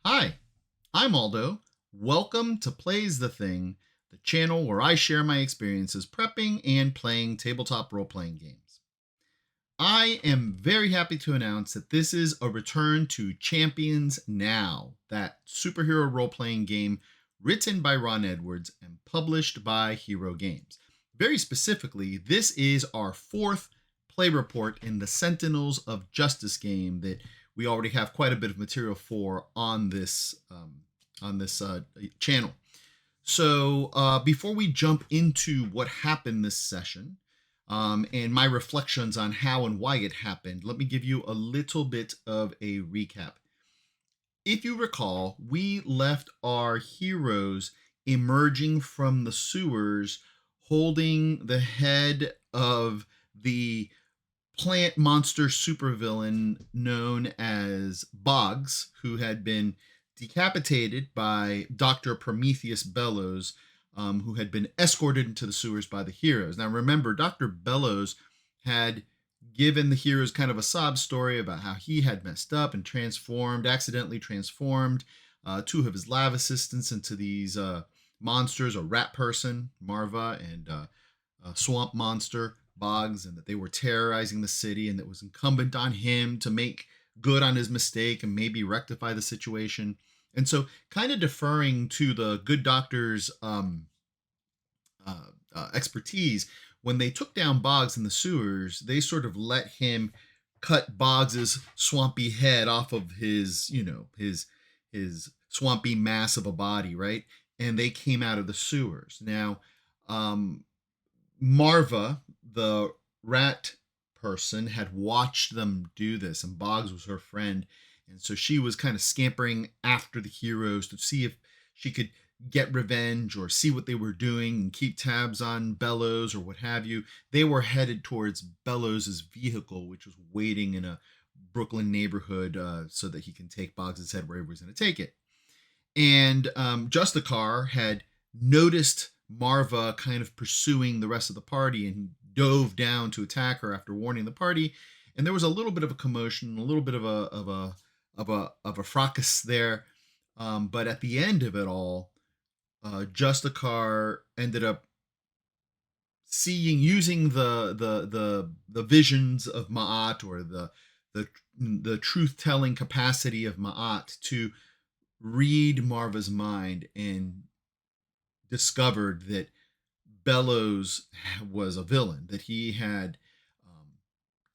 Hi, I'm Aldo. Welcome to Plays the Thing, the channel where I share my experiences prepping and playing tabletop role playing games. I am very happy to announce that this is a return to Champions Now, that superhero role playing game written by Ron Edwards and published by Hero Games. Very specifically, this is our fourth play report in the Sentinels of Justice game that we already have quite a bit of material for on this channel. So before we jump into what happened this session and my reflections on how and why it happened, let me give you a little bit of a recap. If you recall, we left our heroes emerging from the sewers holding the head of the plant monster supervillain known as Boggs, who had been decapitated by Dr. Prometheus Bellows, who had been escorted into the sewers by the heroes. Now, remember, Dr. Bellows had given the heroes kind of a sob story about how he had messed up and accidentally transformed two of his lab assistants into these monsters, a rat person, Marva, and a swamp monster, Boggs, and that they were terrorizing the city, and that it was incumbent on him to make good on his mistake and maybe rectify the situation. And so, kind of deferring to the good doctor's expertise, when they took down Boggs in the sewers, they sort of let him cut Boggs's swampy head off of his swampy mass of a body, right? And they came out of the sewers. Now, Marva, the rat person, had watched them do this, and Boggs was her friend. And so she was kind of scampering after the heroes to see if she could get revenge or see what they were doing and keep tabs on Bellows or what have you. They were headed towards Bellows's vehicle, which was waiting in a Brooklyn neighborhood so that he can take Boggs's head wherever he's going to take it. And Justicar had noticed Marva kind of pursuing the rest of the party and dove down to attack her after warning the party. And there was a little bit of a commotion, a little bit of a fracas there. But at the end of it all, Justicar ended up using the visions of Ma'at, or the truth telling capacity of Ma'at, to read Marva's mind, and discovered that Bellows was a villain, that he had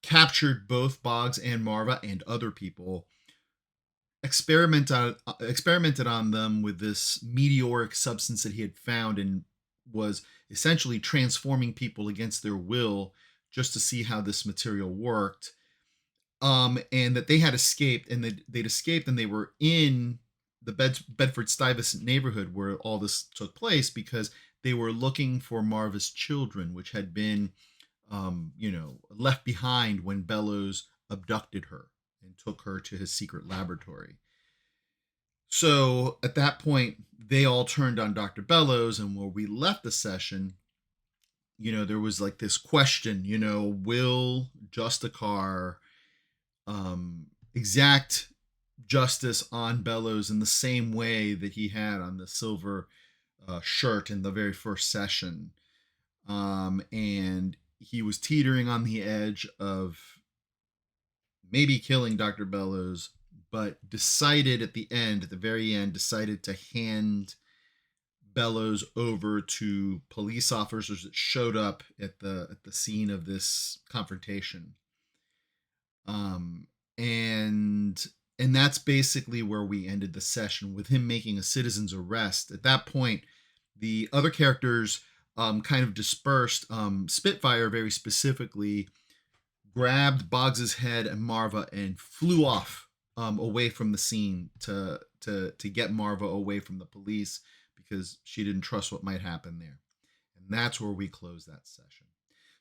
captured both Boggs and Marva and other people, experimented on them with this meteoric substance that he had found, and was essentially transforming people against their will just to see how this material worked. And that they had escaped, and they'd escaped, and they were in the Bedford Stuyvesant neighborhood where all this took place, because they were looking for Marva's children, which had been, left behind when Bellows abducted her and took her to his secret laboratory. So at that point, they all turned on Dr. Bellows, and where we left the session, there was like this question, will Justicar exact justice on Bellows in the same way that he had on the silver shirt in the very first session. And he was teetering on the edge of maybe killing Dr. Bellows, but decided at the very end, decided to hand Bellows over to police officers that showed up at the scene of this confrontation. And that's basically where we ended the session, with him making a citizen's arrest. At that point, the other characters kind of dispersed. Spitfire, very specifically, grabbed Boggs's head and Marva and flew off away from the scene to get Marva away from the police, because she didn't trust what might happen there. And that's where we closed that session.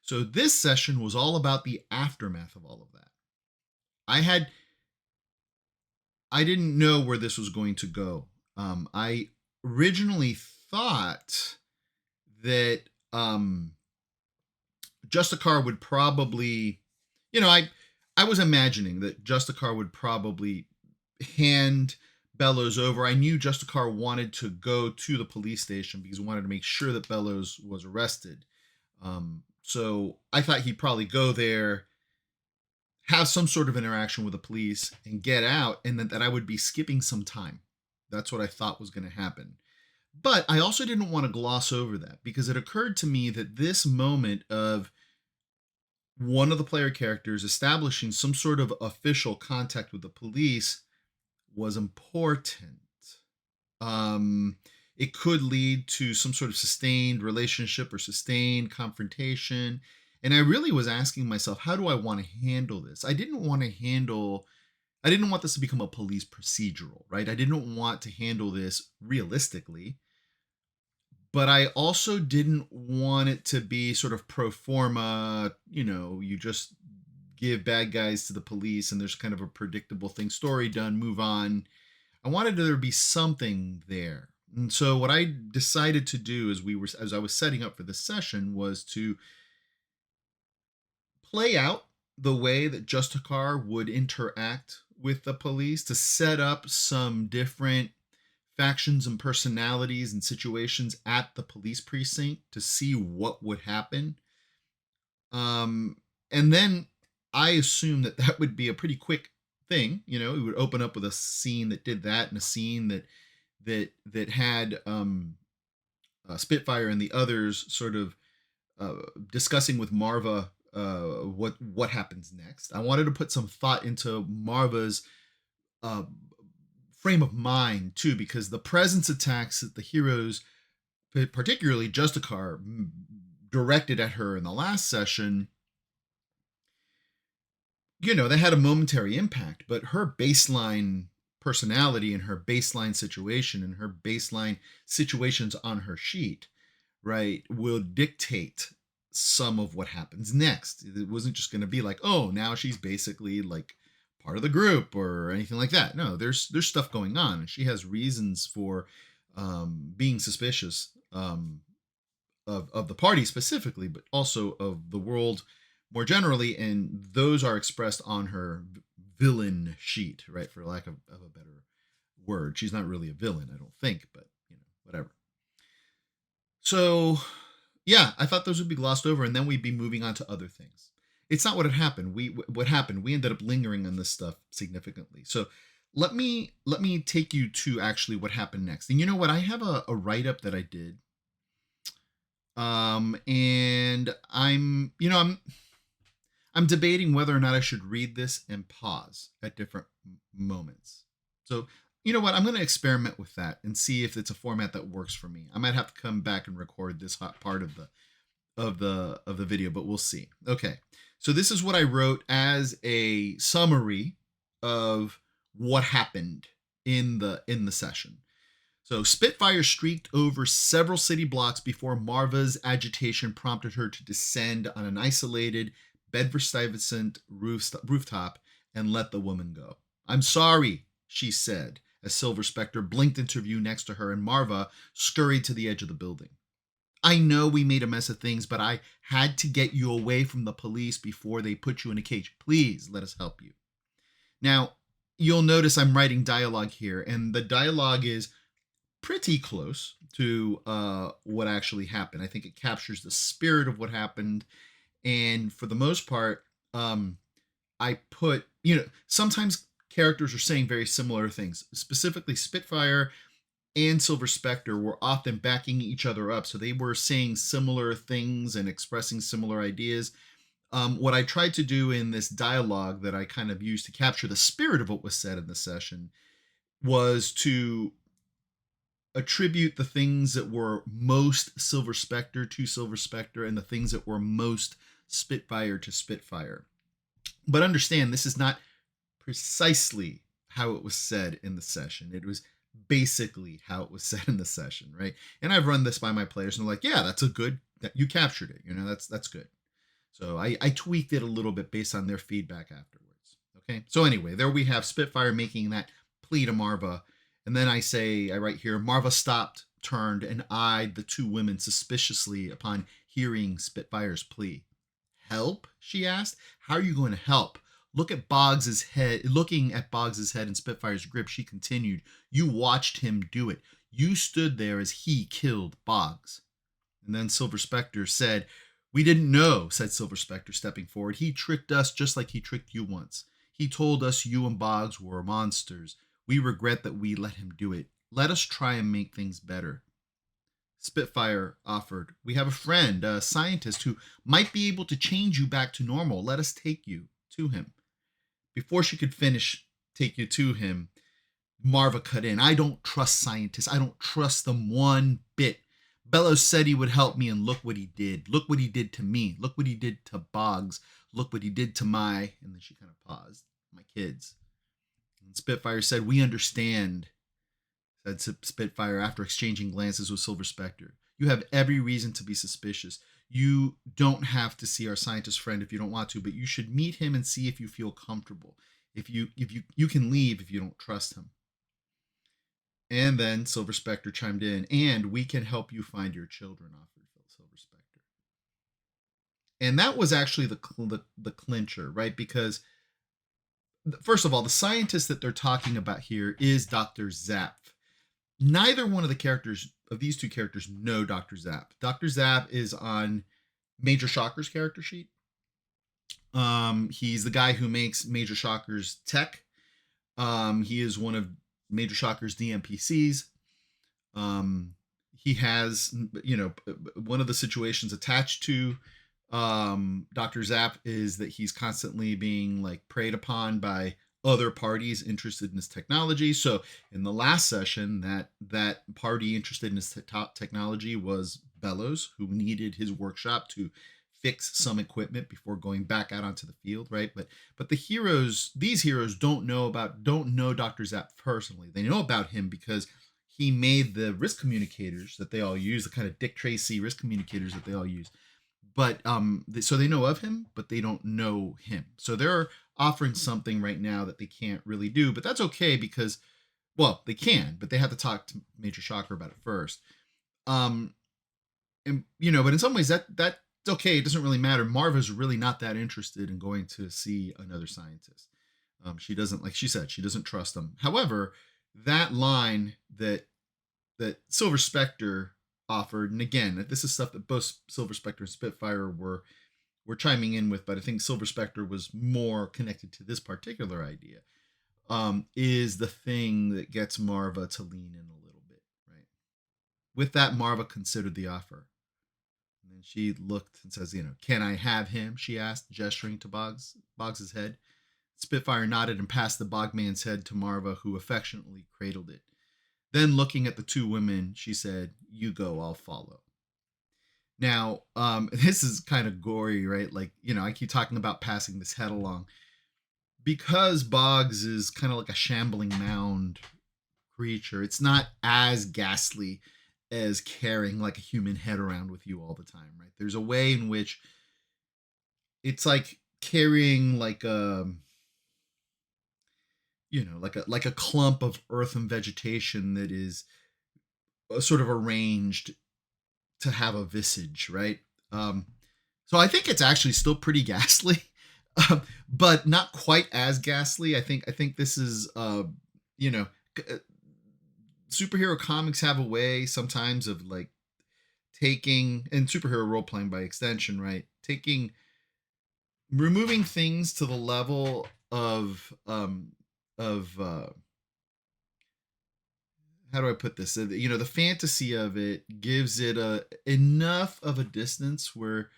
So this session was all about the aftermath of all of that. I didn't know where this was going to go. I originally thought that Justicar would probably, I was imagining that Justicar would probably hand Bellows over. I knew Justicar wanted to go to the police station because he wanted to make sure that Bellows was arrested. So I thought he'd probably go there, have some sort of interaction with the police, and get out, and that I would be skipping some time. That's what I thought was going to happen. But I also didn't want to gloss over that because it occurred to me that this moment of one of the player characters establishing some sort of official contact with the police was important. Um, it could lead to some sort of sustained relationship or sustained confrontation. And I really was asking myself, how do I want to handle this? I didn't want this to become a police procedural, right? I didn't want to handle this realistically, but I also didn't want it to be sort of pro forma, you just give bad guys to the police and there's kind of a predictable thing, story done, move on. I wanted there to be something there. And so what I decided to do as I was setting up for this session was to play out the way that Justicar would interact with the police, to set up some different factions and personalities and situations at the police precinct to see what would happen. Um, and then I assumed that that would be a pretty quick thing. It would open up with a scene that did that, and a scene that had Spitfire and the others sort of discussing with Marva what happens next. I wanted to put some thought into Marva's uh, frame of mind too, because the presence attacks that the heroes, particularly Justicar, directed at her in the last session, they had a momentary impact, but her baseline personality and her baseline situation and her baseline situations on her sheet, right, will dictate some of what happens next. It wasn't just going to be like, oh, now she's basically like part of the group or anything like that. No, there's stuff going on, and she has reasons for being suspicious of the party specifically, but also of the world more generally, and those are expressed on her villain sheet, right? For lack of a better word, she's not really a villain, I don't think, but whatever. So, yeah, I thought those would be glossed over, and then we'd be moving on to other things. It's not what had happened. What happened? We ended up lingering on this stuff significantly. So let me take you to actually what happened next. And you know what? I have a write up that I did, and I'm debating whether or not I should read this and pause at different moments. So, you know what? I'm going to experiment with that and see if it's a format that works for me. I might have to come back and record this hot part of the video, but we'll see. Okay. So this is what I wrote as a summary of what happened in the session. So Spitfire streaked over several city blocks before Marva's agitation prompted her to descend on an isolated Bedford-Stuyvesant rooftop and let the woman go. "I'm sorry," she said, as Silver Spectre blinked into view next to her and Marva scurried to the edge of the building. "I know we made a mess of things, but I had to get you away from the police before they put you in a cage. Please let us help you." Now, you'll notice I'm writing dialogue here, and the dialogue is pretty close to what actually happened. I think it captures the spirit of what happened. And for the most part, I put, sometimes characters are saying very similar things. Specifically, Spitfire and Silver Spectre were often backing each other up. So they were saying similar things and expressing similar ideas. What I tried to do in this dialogue that I kind of used to capture the spirit of what was said in the session was to attribute the things that were most Silver Spectre to Silver Spectre and the things that were most Spitfire to Spitfire. But understand, this is not precisely how it was said in the session. It was basically how it was said in the session, right? And I've run this by my players and they're like, yeah, that's a good, that you captured it. That's good. So I tweaked it a little bit based on their feedback afterwards. Okay. So anyway, there we have Spitfire making that plea to Marva. And then I write here, Marva stopped, turned, and eyed the two women suspiciously upon hearing Spitfire's plea. "Help?" she asked. "How are you going to help? Looking at Boggs's head and Spitfire's grip, she continued, "You watched him do it. You stood there as he killed Boggs." And then Silver Spectre said, "We didn't know," said Silver Spectre, stepping forward. "He tricked us just like he tricked you once. He told us you and Boggs were monsters. We regret that we let him do it. Let us try and make things better." Spitfire offered, "We have a friend, a scientist who might be able to change you back to normal. Let us take you to him." Before she could finish, "take you to him," Marva cut in. "I don't trust scientists. I don't trust them one bit. Bellows said he would help me, and look what he did. Look what he did to me. Look what he did to Boggs. Look what he did to my," and then she kind of paused, "my kids." And Spitfire said, "We understand," said Spitfire after exchanging glances with Silver Spectre. "You have every reason to be suspicious. You don't have to see our scientist friend if you don't want to, but you should meet him and see if you feel comfortable. If you can leave if you don't trust him." And then Silver Spectre chimed in, "And we can help you find your children," offered Silver Spectre. And that was actually the clincher, right? Because first of all, the scientist that they're talking about here is Dr. Zap. Neither one of the characters of these two characters know Dr. Zap. Dr. Zap is on Major Shocker's character sheet. He's the guy who makes Major Shocker's tech. He is one of Major Shocker's DMPCs. He has, one of the situations attached to Dr. Zap is that he's constantly being like preyed upon by other parties interested in his technology. So in the last session, that party interested in his technology was Bellows, who needed his workshop to fix some equipment before going back out onto the field, right? But these heroes don't know Dr. Zap personally. They know about him because he made the risk communicators that they all use, the kind of Dick Tracy risk communicators that they all use. But so they know of him, but they don't know him. So they're offering something right now that they can't really do, but that's okay because, well, they can, but they have to talk to Major Shocker about it first. And but in some ways that's okay. It doesn't really matter. Marva's really not that interested in going to see another scientist. She doesn't, like she said, she doesn't trust them. However, that line that Silver Spectre offered, and again, this is stuff that both Silver Spectre and Spitfire were chiming in with, but I think Silver Spectre was more connected to this particular idea, is the thing that gets Marva to lean in a little bit, right? With that, Marva considered the offer. And then she looked and says, "Can I have him?" she asked, gesturing to Boggs's head. Spitfire nodded and passed the Bogman's head to Marva, who affectionately cradled it. Then, looking at the two women, she said, "You go, I'll follow." Now, this is kind of gory, right? Like, I keep talking about passing this head along. Because Boggs is kind of like a shambling mound creature, it's not as ghastly as carrying like a human head around with you all the time, right? There's a way in which it's like carrying like a clump of earth and vegetation that is sort of arranged to have a visage, right? So I think it's actually still pretty ghastly, but not quite as ghastly. I think this is, superhero comics have a way sometimes of like taking, and superhero role playing by extension, right? Removing things to the level of how do I put this? The fantasy of it gives it enough of a distance where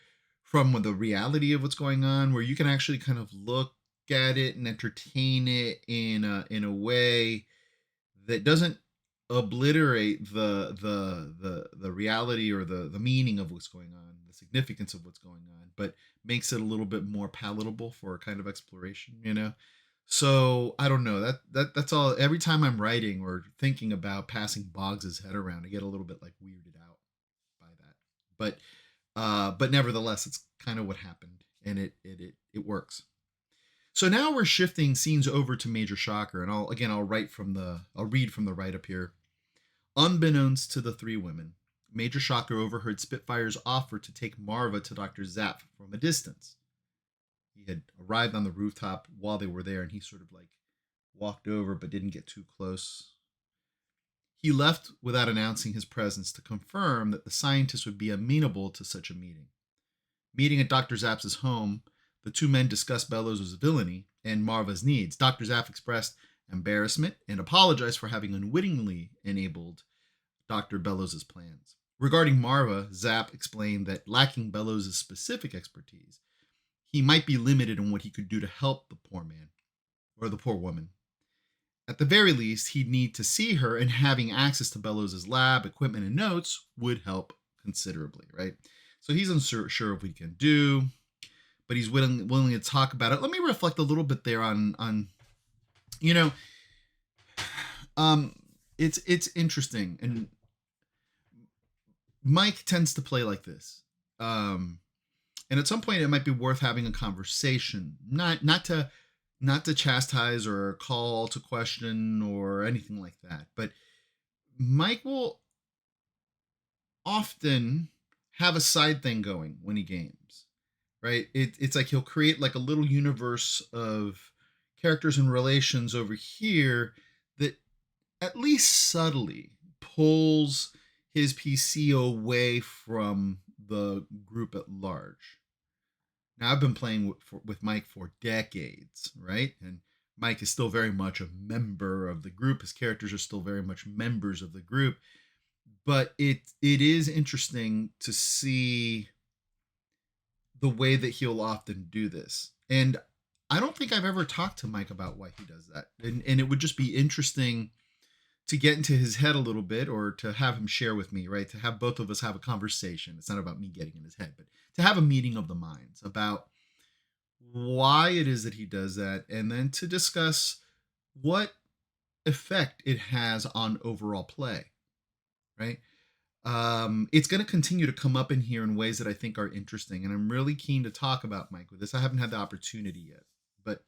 from the reality of what's going on, where you can actually kind of look at it and entertain it in a way that doesn't obliterate the reality or the meaning of what's going on, the significance of what's going on, but makes it a little bit more palatable for a kind of exploration. So I don't know, that's all. Every time I'm writing or thinking about passing Boggs's head around, I get a little bit like weirded out by that. But nevertheless, it's kind of what happened, and it works. So now we're shifting scenes over to Major Shocker, and I'll read from the write up here. Unbeknownst to the three women, Major Shocker overheard Spitfire's offer to take Marva to Dr. Zap from a distance. He had arrived on the rooftop while they were there, and he sort of like walked over but didn't get too close. He left without announcing his presence to confirm that the scientists would be amenable to such a meeting. Meeting at Dr. Zapp's home, the two men discussed Bellows' villainy and Marva's needs. Dr. Zapp expressed embarrassment and apologized for having unwittingly enabled Dr. Bellows' plans. Regarding Marva, Zapp explained that lacking Bellows' specific expertise, he might be limited in what he could do to help the poor man or the poor woman. At the very least, he'd need to see her, and having access to Bellows' lab, equipment, and notes would help considerably, right? So he's unsure of what he can do, but he's willing to talk about it. Let me reflect a little bit there on you know, it's interesting, and Mike tends to play like this. And at some point, it might be worth having a conversation, not to chastise or call to question or anything like that. But Mike will often have a side thing going when he games, right? It's like he'll create like a little universe of characters and relations over here that at least subtly pulls his PC away from the group at large. Now, I've been playing with Mike for decades, right? And Mike is still very much a member of the group. His characters are still very much members of the group. But it is interesting to see the way that he'll often do this. And I don't think I've ever talked to Mike about why he does that. And it would just be interesting to get into his head a little bit, or to have him share with me, right? To have both of us have a conversation. It's not about me getting in his head, but to have a meeting of the minds about why it is that he does that, and then to discuss what effect it has on overall play, right? It's going to continue to come up in here in ways that I think are interesting, and I'm really keen to talk about Mike with this. I haven't had the opportunity yet, but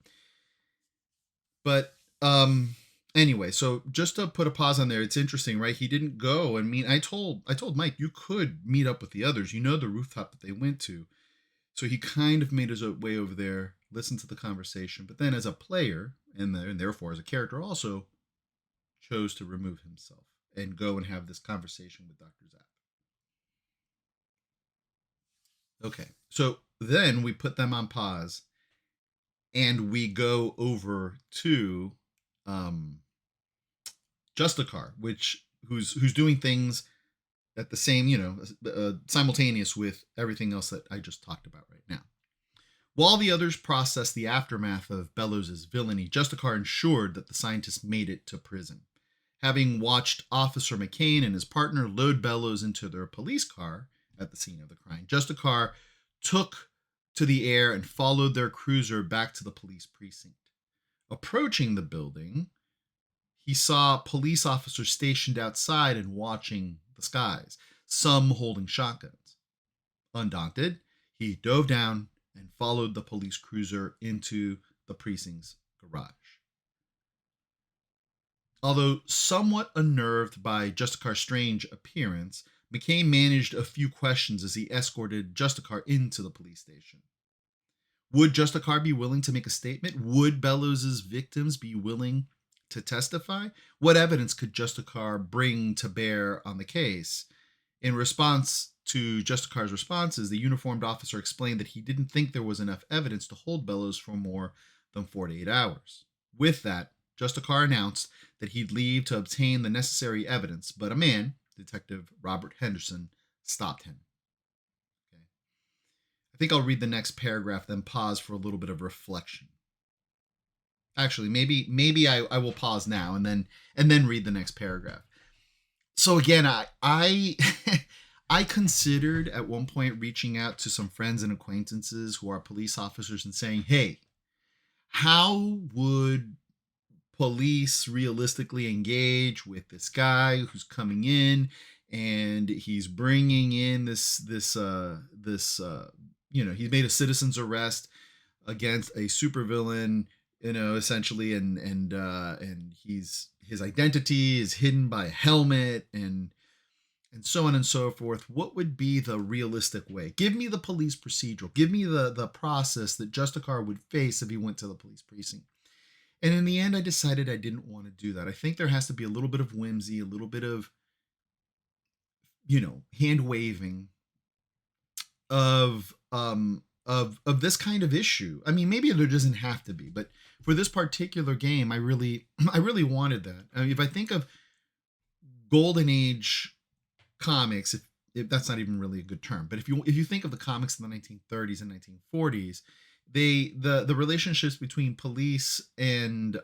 anyway, so just to put a pause on there, it's interesting, right? He didn't go and meet. I told Mike, you could meet up with the others. You know, the rooftop that they went to. So he kind of made his way over there, listened to the conversation, but then as a player and therefore as a character also chose to remove himself and go and have this conversation with Dr. Zapp. Okay, so then we put them on pause and we go over to Justicar, who's doing things at the same, simultaneous with everything else that I just talked about right now. While the others processed the aftermath of Bellows' villainy, Justicar ensured that the scientists made it to prison. Having watched Officer McCain and his partner load Bellows into their police car at the scene of the crime, Justicar took to the air and followed their cruiser back to the police precinct. Approaching the building, he saw police officers stationed outside and watching the skies, some holding shotguns. Undaunted, he dove down and followed the police cruiser into the precinct's garage. Although somewhat unnerved by Justicar's strange appearance, McCain managed a few questions as he escorted Justicar into the police station. Would Justicar be willing to make a statement? Would Bellows' victims be willing to testify? What evidence could Justicar bring to bear on the case? In response to Justicar's responses, the uniformed officer explained that he didn't think there was enough evidence to hold Bellows for more than 48 hours. With that, Justicar announced that he'd leave to obtain the necessary evidence, but a man, Detective Robert Henderson, stopped him. Okay. I think I'll read the next paragraph, then pause for a little bit of reflection. Actually, maybe I will pause now and then read the next paragraph. So again, I I considered at one point reaching out to some friends and acquaintances who are police officers and saying, "Hey, how would police realistically engage with this guy who's coming in and he's bringing in this he's made a citizen's arrest against a supervillain, essentially, and his identity is hidden by a helmet, and and so on and so forth. What would be the realistic way? Give me the police procedural. Give me the process that Justicar would face if he went to the police precinct. And in the end, I decided I didn't want to do that. I think there has to be a little bit of whimsy, a little bit of, hand waving of this kind of issue. I mean, maybe there doesn't have to be, but for this particular game, I really I really wanted that. I mean, if I think of golden age comics, if that's not even really a good term, but if you think of the comics in the 1930s and 1940s, the relationships between police and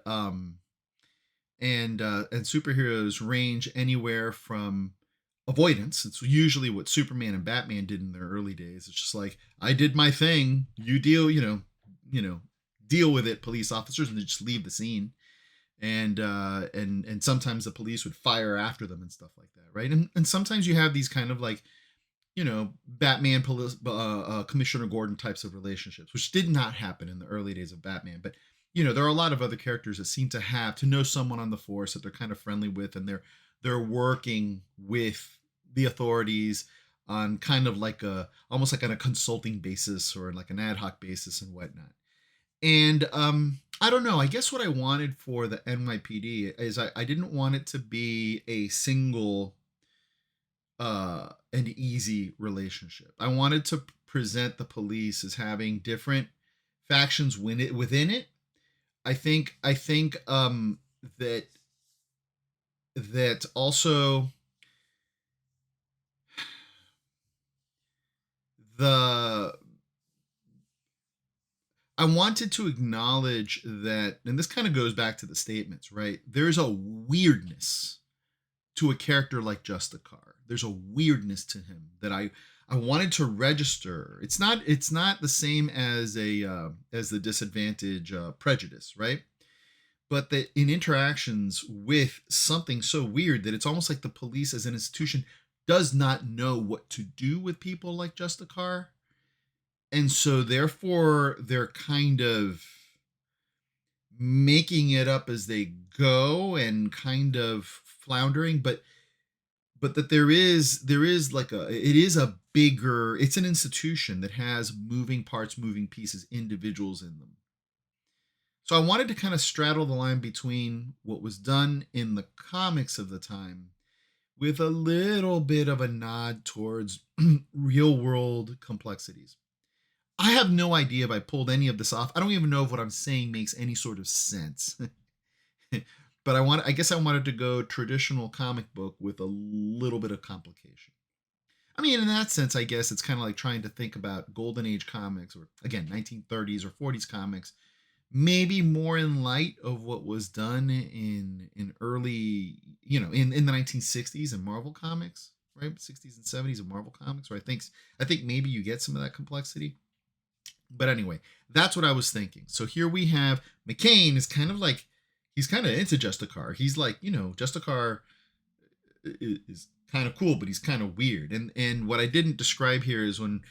superheroes range anywhere from avoidance. It's usually what Superman and Batman did in their early days. It's just like, I did my thing, you deal, deal with it, police officers, and they just leave the scene. And sometimes the police would fire after them and stuff like that, right? And sometimes you have these kind of like, Batman police Commissioner Gordon types of relationships, which did not happen in the early days of Batman. But there are a lot of other characters that seem to know someone on the force that they're kind of friendly with, and they're working with the authorities on kind of like almost like on a consulting basis or like an ad hoc basis and whatnot. And I don't know. I guess what I wanted for the NYPD is I didn't want it to be a single and easy relationship. I wanted to present the police as having different factions within it. I think that also the I wanted to acknowledge that, and this kind of goes back to the statements, right? There's a weirdness to a character like Justicar. There's a weirdness to him that I wanted to register. It's not the same as as the disadvantage prejudice, right? But that in interactions with something so weird that it's almost like the police as an institution does not know what to do with people like Justicar, and so therefore they're kind of making it up as they go and kind of floundering, but that there is like it is a bigger, it's an institution that has moving parts, moving pieces, individuals in them. So I wanted to kind of straddle the line between what was done in the comics of the time with a little bit of a nod towards real world complexities. I have no idea if I pulled any of this off. I don't even know if what I'm saying makes any sort of sense. But I guess I wanted to go traditional comic book with a little bit of complication. I mean, in that sense, I guess it's kind of like trying to think about golden age comics, or again 1930s or 40s comics, maybe more in light of what was done in early, in the 1960s in Marvel comics, right? 60s and 70s of Marvel comics, where I think maybe you get some of that complexity. But anyway, that's what I was thinking. So here we have McCain is kind of like, he's kind of into Justicar. He's like, Justicar is kind of cool, but he's kind of weird. And what I didn't describe here is when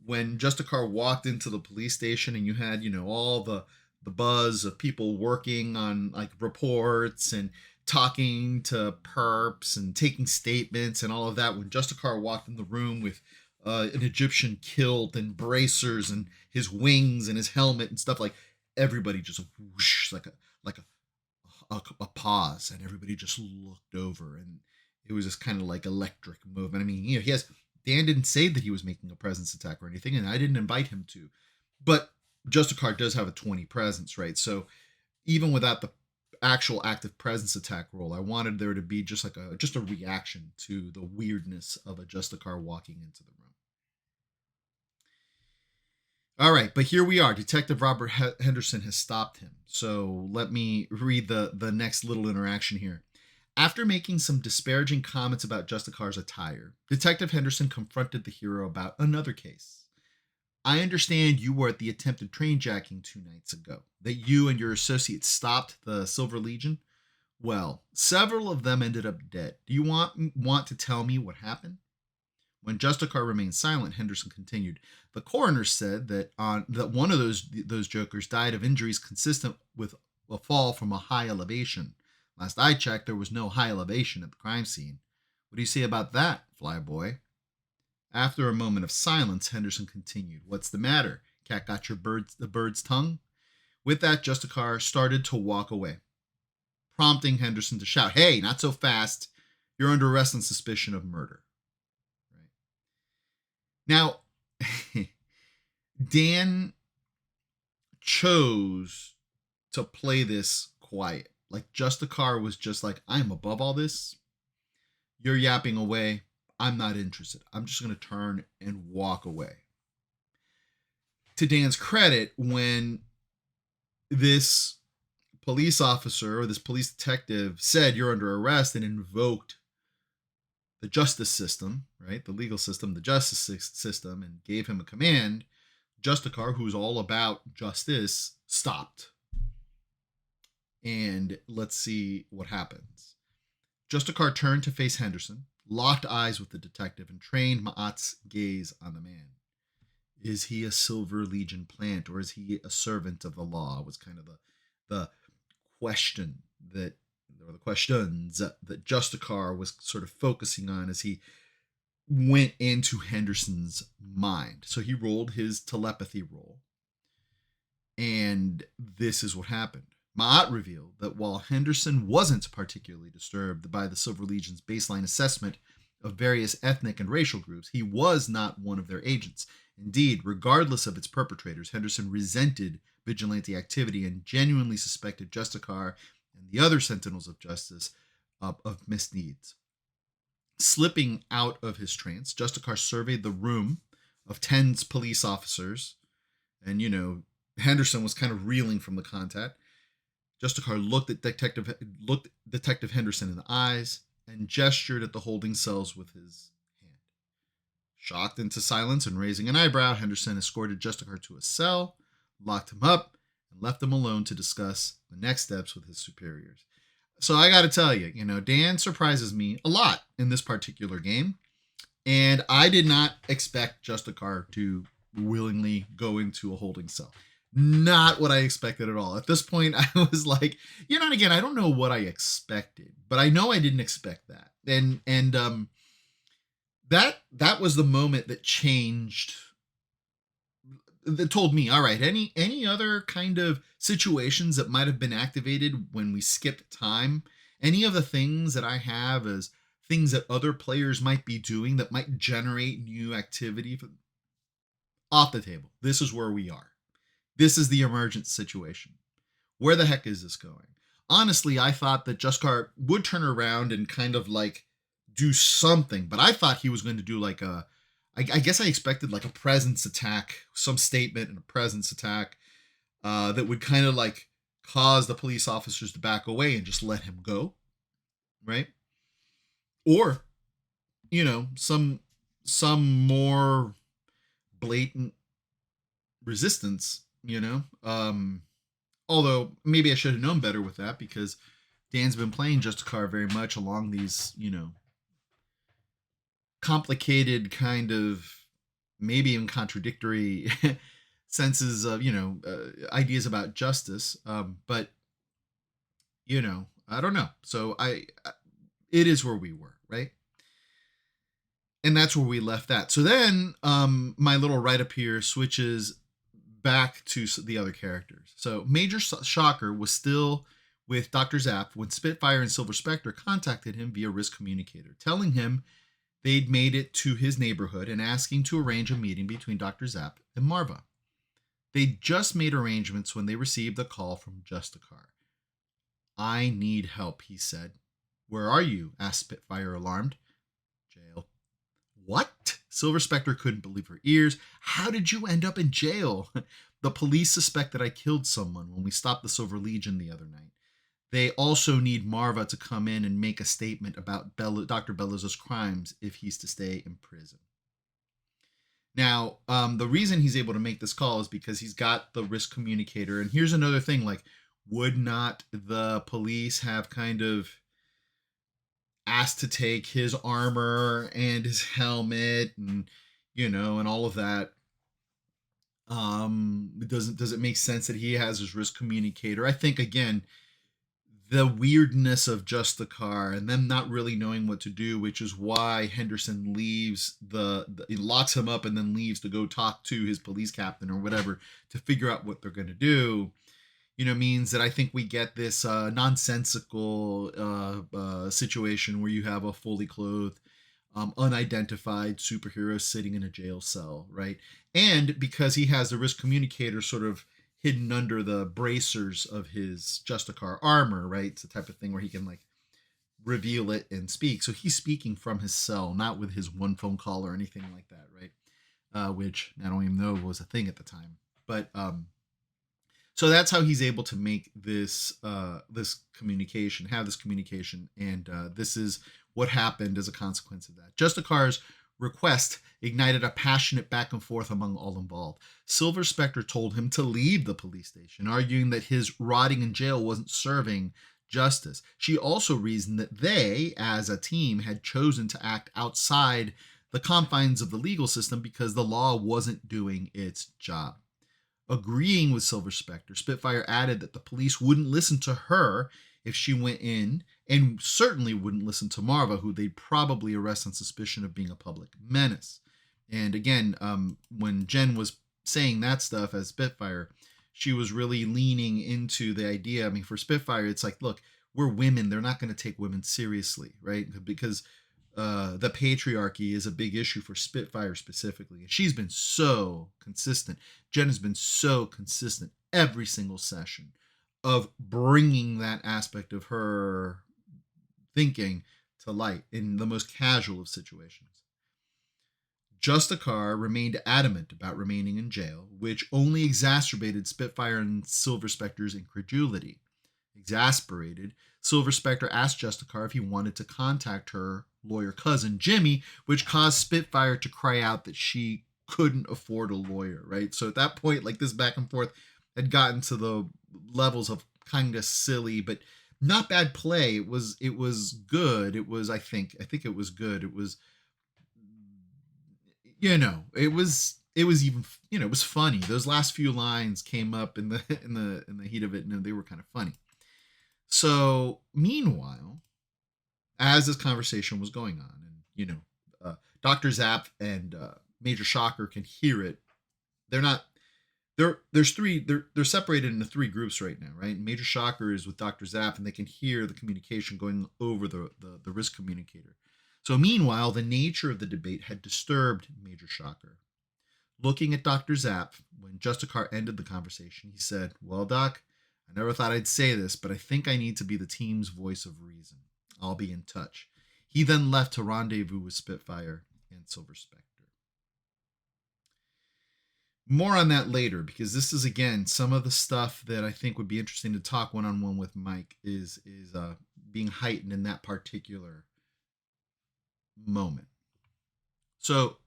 Justicar walked into the police station and you had, all the buzz of people working on like reports and talking to perps and taking statements and all of that. When Justicar walked in the room with an Egyptian kilt and bracers and his wings and his helmet and stuff, like everybody just whoosh, like a pause, and everybody just looked over, and it was just kind of like electric movement. I mean, Dan didn't say that he was making a presence attack or anything, and I didn't invite him to, but Justicar does have a 20 presence, right? So even without the actual active presence attack roll, I wanted there to be just a reaction to the weirdness of a Justicar walking into the room. All right, but here we are. Detective Robert Henderson has stopped him. So let me read the next little interaction here. After making some disparaging comments about Justicar's attire, Detective Henderson confronted the hero about another case. I understand you were at the attempted train jacking 2 nights ago, that you and your associates stopped the Silver Legion. Well, several of them ended up dead. Do you want to tell me what happened? When Justicar remained silent, Henderson continued. The coroner said that one of those jokers died of injuries consistent with a fall from a high elevation. Last I checked, there was no high elevation at the crime scene. What do you say about that, Flyboy? After a moment of silence, Henderson continued, "What's the matter? Cat got the bird's tongue?" With that, Justicar started to walk away, prompting Henderson to shout, "Hey, not so fast. You're under arrest on suspicion of murder." Right. Now, Dan chose to play this quiet. Like, Justicar was just like, "I'm above all this. You're yapping away. I'm not interested. I'm just going to turn and walk away." To Dan's credit, when this police officer or this police detective said, "You're under arrest," and invoked the justice system, right? The legal system, the justice system, and gave him a command, Justicar, who's all about justice, stopped. And let's see what happens. Justicar turned to face Henderson, locked eyes with the detective, and trained Ma'at's gaze on the man. Is he a Silver Legion plant, or is he a servant of the law? Was kind of the question that, or the questions that Justicar was sort of focusing on as he went into Henderson's mind. So he rolled his telepathy roll, and this is what happened. Ma'at revealed that while Henderson wasn't particularly disturbed by the Silver Legion's baseline assessment of various ethnic and racial groups, he was not one of their agents. Indeed, regardless of its perpetrators, Henderson resented vigilante activity and genuinely suspected Justicar and the other Sentinels of Justice of misdeeds. Slipping out of his trance, Justicar surveyed the room of 10 police officers, and, Henderson was kind of reeling from the contact. Justicar looked Detective Henderson in the eyes and gestured at the holding cells with his hand. Shocked into silence and raising an eyebrow, Henderson escorted Justicar to a cell, locked him up, and left him alone to discuss the next steps with his superiors. So I got to tell you, Dan surprises me a lot in this particular game, and I did not expect Justicar to willingly go into a holding cell. Not what I expected at all. At this point, I was like, and again, I don't know what I expected, but I know I didn't expect that. And that was the moment that changed, that told me, all right, any other kind of situations that might have been activated when we skipped time, any of the things that I have as things that other players might be doing that might generate new activity, off the table. This is where we are. This is the emergent situation. Where the heck is this going? Honestly, I thought that Justicar would turn around and kind of like do something, but I thought he was going to do like I guess I expected like a presence attack, some statement and a presence attack that would kind of like cause the police officers to back away and just let him go, right? Or, some more blatant resistance, although maybe I should have known better with that, because Dan's been playing Justicar very much along these, complicated kind of maybe even contradictory senses of, ideas about justice. But, I don't know. So it is where we were, right? And that's where we left that. So then my little write up here switches back to the other characters. So Major Shocker was still with Dr. Zapp when Spitfire and Silver Spectre contacted him via Risk Communicator, telling him they'd made it to his neighborhood and asking to arrange a meeting between Dr. Zapp and Marva. They'd just made arrangements when they received a call from Justicar. "I need help," he said. "Where are you?" asked Spitfire, alarmed. "Jail." "What?" Silver Spectre couldn't believe her ears. "How did you end up in jail?" "The police suspect that I killed someone when we stopped the Silver Legion the other night. They also need Marva to come in and make a statement about Dr. Bellows' crimes if he's to stay in prison." Now, the reason he's able to make this call is because he's got the Risk Communicator. And here's another thing, like, would not the police have kind of asked to take his armor and his helmet and, and all of that? Does it make sense that he has his Risk Communicator? I think, again, the weirdness of just the car and them not really knowing what to do, which is why Henderson leaves he locks him up and then leaves to go talk to his police captain or whatever to figure out what they're going to do. Means that I think we get this nonsensical situation where you have a fully clothed, unidentified superhero sitting in a jail cell, right? And because he has the risk communicator sort of hidden under the bracers of his Justicar armor, right? It's the type of thing where he can like reveal it and speak. So he's speaking from his cell, not with his one phone call or anything like that, right? Which I don't even know was a thing at the time. But so that's how he's able to make this communication, have this communication, and this is what happened as a consequence of that. Justicar's request ignited a passionate back and forth among all involved. Silver Spectre told him to leave the police station, arguing that his rotting in jail wasn't serving justice. She also reasoned that they, as a team, had chosen to act outside the confines of the legal system because the law wasn't doing its job. Agreeing with Silver Spectre, Spitfire added that the police wouldn't listen to her if she went in, and certainly wouldn't listen to Marva, who they'd probably arrest on suspicion of being a public menace. And again, when Jen was saying that stuff as Spitfire, she was really leaning into the idea. I mean, for Spitfire, it's like, look, we're women. They're not going to take women seriously, right? Because the patriarchy is a big issue for Spitfire specifically. And she's been so consistent. Jen has been so consistent every single session of bringing that aspect of her thinking to light in the most casual of situations. Justicar remained adamant about remaining in jail, which only exacerbated Spitfire and Silver Spectre's incredulity. Exasperated, Silver Spectre asked Justicar if he wanted to contact her lawyer cousin, Jimmy, which caused Spitfire to cry out that she couldn't afford a lawyer, right? So at that point, like this back and forth had gotten to the levels of kind of silly, but not bad play. It was good. It was, I think it was good. It was, it was even, it was funny. Those last few lines came up in the in the heat of it, and they were kind of funny. So meanwhile, as this conversation was going on, and Dr. Zap and Major Shocker can hear it. They're not. There's three. They're separated into three groups right now, right? Major Shocker is with Dr. Zap, and they can hear the communication going over the risk communicator. So meanwhile, the nature of the debate had disturbed Major Shocker. Looking at Dr. Zap, when Justicar ended the conversation, he said, "Well, Doc, I never thought I'd say this, but I think I need to be the team's voice of reason. I'll be in touch." He then left to rendezvous with Spitfire and Silver Spectre. More on that later, because this is, again, some of the stuff that I think would be interesting to talk one-on-one with Mike is being heightened in that particular moment. So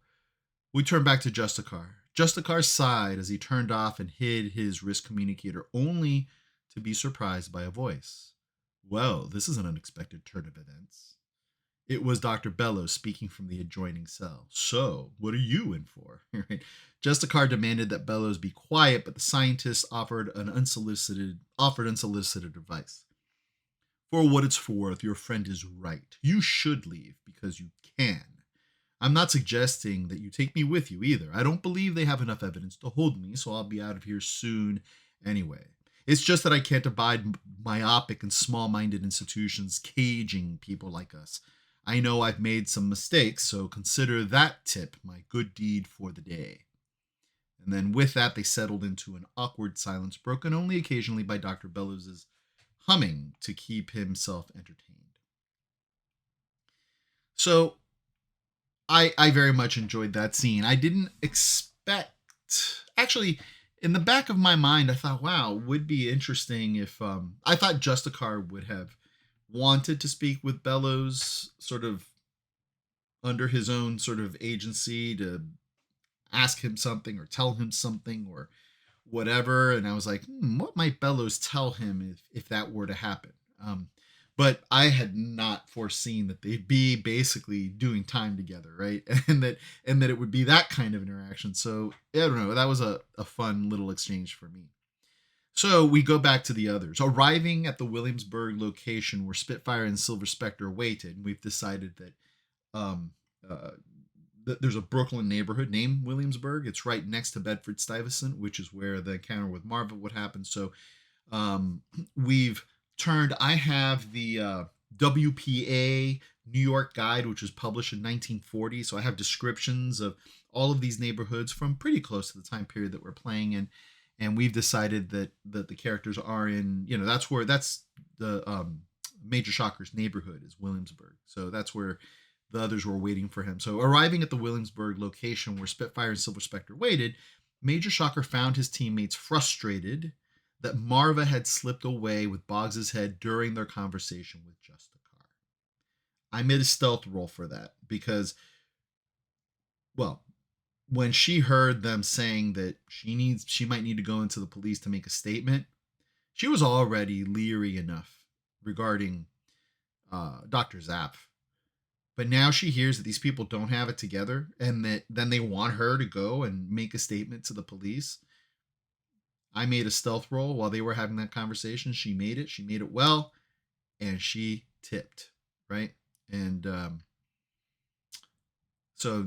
we turn back to Justicar. Justicar sighed as he turned off and hid his wrist communicator, only to be surprised by a voice. "Well, this is an unexpected turn of events." It was Dr. Bellows speaking from the adjoining cell. "So, what are you in for?" Justicar demanded that Bellows be quiet, but the scientist offered unsolicited advice. "For what it's worth, your friend is right. You should leave because you can. I'm not suggesting that you take me with you either. I don't believe they have enough evidence to hold me, so I'll be out of here soon anyway. It's just that I can't abide myopic and small-minded institutions caging people like us. I know I've made some mistakes, so consider that tip my good deed for the day." And then with that, they settled into an awkward silence, broken only occasionally by Dr. Bellows' humming to keep himself entertained. So I very much enjoyed that scene. I didn't expect, actually, in the back of my mind, I thought, wow, would be interesting if, I thought Justicar would have wanted to speak with Bellows sort of under his own sort of agency to ask him something or tell him something or whatever. And I was like, what might Bellows tell him if that were to happen? But I had not foreseen that they'd be basically doing time together, right? And that it would be that kind of interaction. So I don't know. That was a fun little exchange for me. So we go back to the others. Arriving at the Williamsburg location where Spitfire and Silver Spectre waited, we've decided that um, uh, there's a Brooklyn neighborhood named Williamsburg. It's right next to Bedford Stuyvesant, which is where the encounter with Marva would happen. So um, we've turned. I have the WPA New York Guide, which was published in 1940. So I have descriptions of all of these neighborhoods from pretty close to the time period that we're playing in, and we've decided that the characters are in. That's the Major Shocker's neighborhood is Williamsburg. So that's where the others were waiting for him. So arriving at the Williamsburg location where Spitfire and Silver Spectre waited, Major Shocker found his teammates frustrated that Marva had slipped away with Boggs's head during their conversation with Justicar. I made a stealth roll for that because, well, when she heard them saying that she might need to go into the police to make a statement, she was already leery enough regarding Dr. Zapp. But now she hears that these people don't have it together and that then they want her to go and make a statement to the police. I made a stealth roll while they were having that conversation. She made it. She made it well, and she tipped, right? And so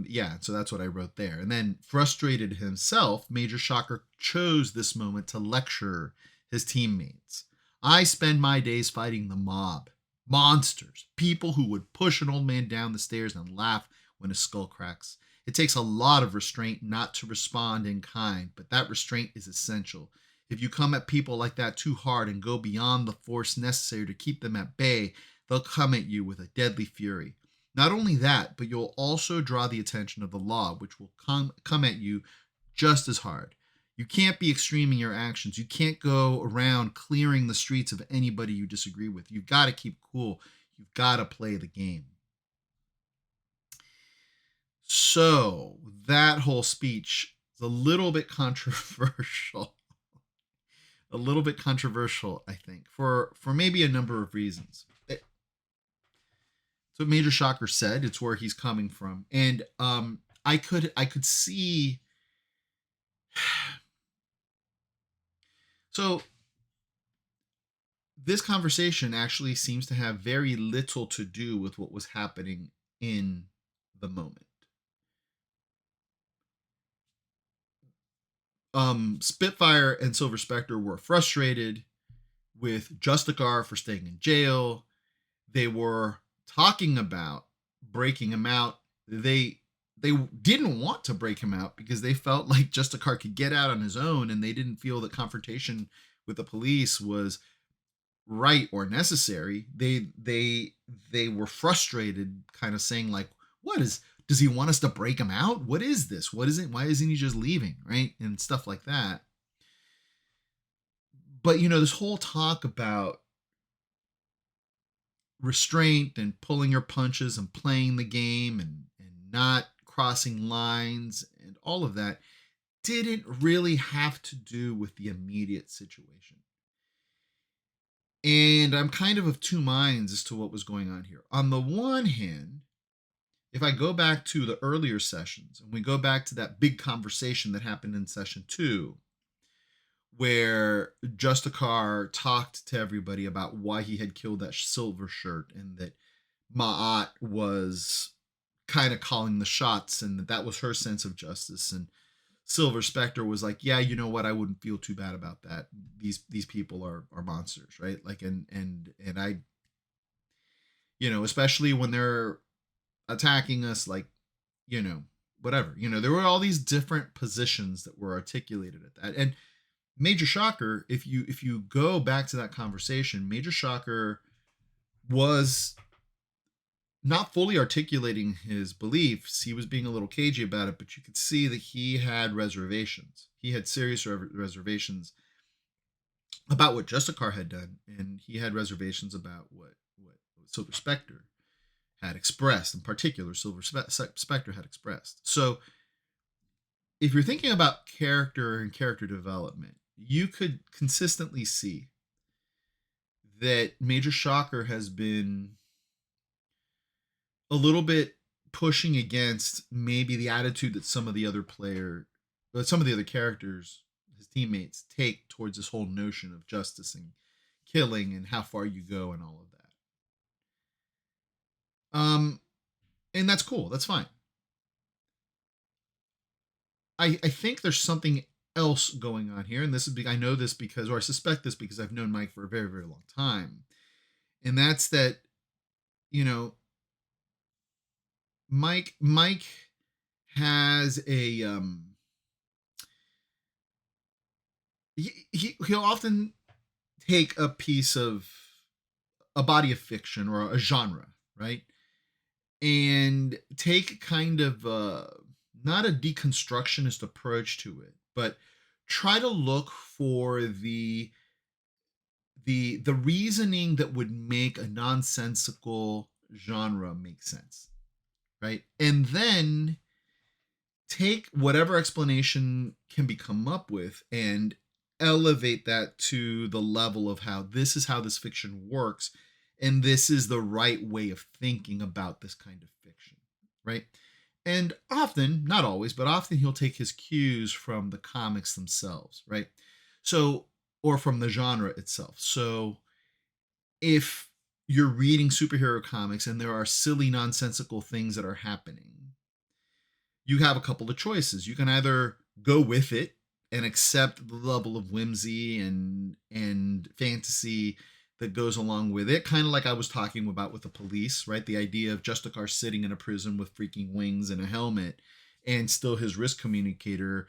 that's what I wrote there. And then, frustrated himself, Major Shocker chose this moment to lecture his teammates. I spend my days fighting the mob, monsters, people who would push an old man down the stairs and laugh when his skull cracks. It takes a lot of restraint not to respond in kind, but that restraint is essential. If you come at people like that too hard and go beyond the force necessary to keep them at bay, they'll come at you with a deadly fury. Not only that, but you'll also draw the attention of the law, which will come at you just as hard. You can't be extreme in your actions. You can't go around clearing the streets of anybody you disagree with. You've got to keep cool. You've got to play the game. So that whole speech is a little bit controversial. A little bit controversial, I think, for maybe a number of reasons. So Major Shocker said it's where he's coming from, and I could see. So this conversation actually seems to have very little to do with what was happening in the moment. Spitfire and Silver Spectre were frustrated with Justicar for staying in jail. They were talking about breaking him out. They didn't want to break him out because they felt like Justicar could get out on his own, and they didn't feel that confrontation with the police was right or necessary. They were frustrated, kind of saying like, "What is? Does he want us to break him out? What is this? What is it? Why isn't he just leaving?" Right, and stuff like that. But this whole talk about restraint and pulling your punches and playing the game and not crossing lines and all of that didn't really have to do with the immediate situation. And I'm kind of two minds as to what was going on here. On the one hand, if I go back to the earlier sessions and we go back to that big conversation that happened in session 2, where Justicar talked to everybody about why he had killed that silver shirt and that Ma'at was kind of calling the shots and that was her sense of justice, and Silver Spectre was like, yeah, you know what, I wouldn't feel too bad about that. These people are monsters, right? Like, and I, especially when they're attacking us, like, whatever, there were all these different positions that were articulated at that. And Major Shocker, if you go back to that conversation, Major Shocker was not fully articulating his beliefs. He was being a little cagey about it, but you could see that he had reservations. He had serious reservations about what Justicar had done, and he had reservations about what Silver Spectre had expressed. In particular, Silver Spectre had expressed. So if you're thinking about character and character development, you could consistently see that Major Shocker has been a little bit pushing against maybe the attitude that some of the other characters, his teammates take towards this whole notion of justice and killing and how far you go and all of that. And that's cool. That's fine. I think there's something else going on here, and this is I know this because, or I suspect this because I've known Mike for a very, very long time, and that's that you know Mike has a he'll often take a piece of a body of fiction or a genre, right, and take kind of not a deconstructionist approach to it, but try to look for the reasoning that would make a nonsensical genre make sense, right? And then take whatever explanation can be come up with and elevate that to the level of how this is how this fiction works, and this is the right way of thinking about this kind of fiction, right? And often, not always, but often he'll take his cues from the comics themselves, right? So, or from the genre itself. So if you're reading superhero comics and there are silly, nonsensical things that are happening, you have a couple of choices. You can either go with it and accept the level of whimsy and fantasy that goes along with it, kind of like I was talking about with the police, right? The idea of Justicar sitting in a prison with freaking wings and a helmet, and still his risk communicator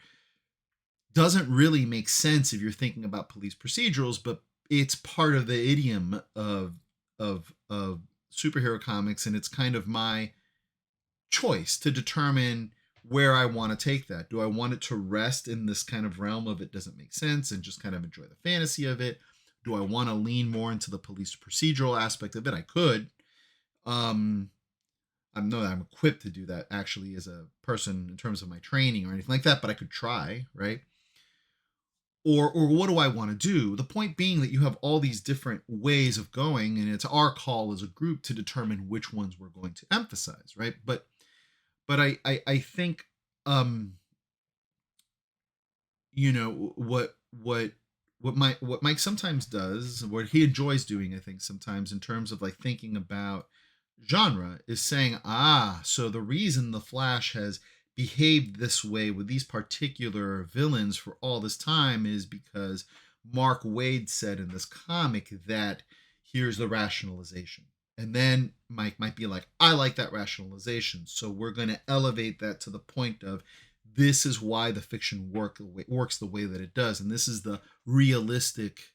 doesn't really make sense if you're thinking about police procedurals, but it's part of the idiom of superhero comics, and it's kind of my choice to determine where I want to take that. Do I want it to rest in this kind of realm of it doesn't make sense and just kind of enjoy the fantasy of it? Do I want to lean more into the police procedural aspect of it? I could. I know that I'm equipped to do that actually as a person in terms of my training or anything like that, but I could try, right? Or what do I want to do? The point being that you have all these different ways of going, and it's our call as a group to determine which ones we're going to emphasize, right? But I think what Mike sometimes does, what he enjoys doing, I think sometimes in terms of like thinking about genre, is saying, so the reason the Flash has behaved this way with these particular villains for all this time is because Mark Waid said in this comic that here's the rationalization. And then Mike might be like, I like that rationalization. So we're going to elevate that to the point of this is why the fiction works the way that it does. And this is the realistic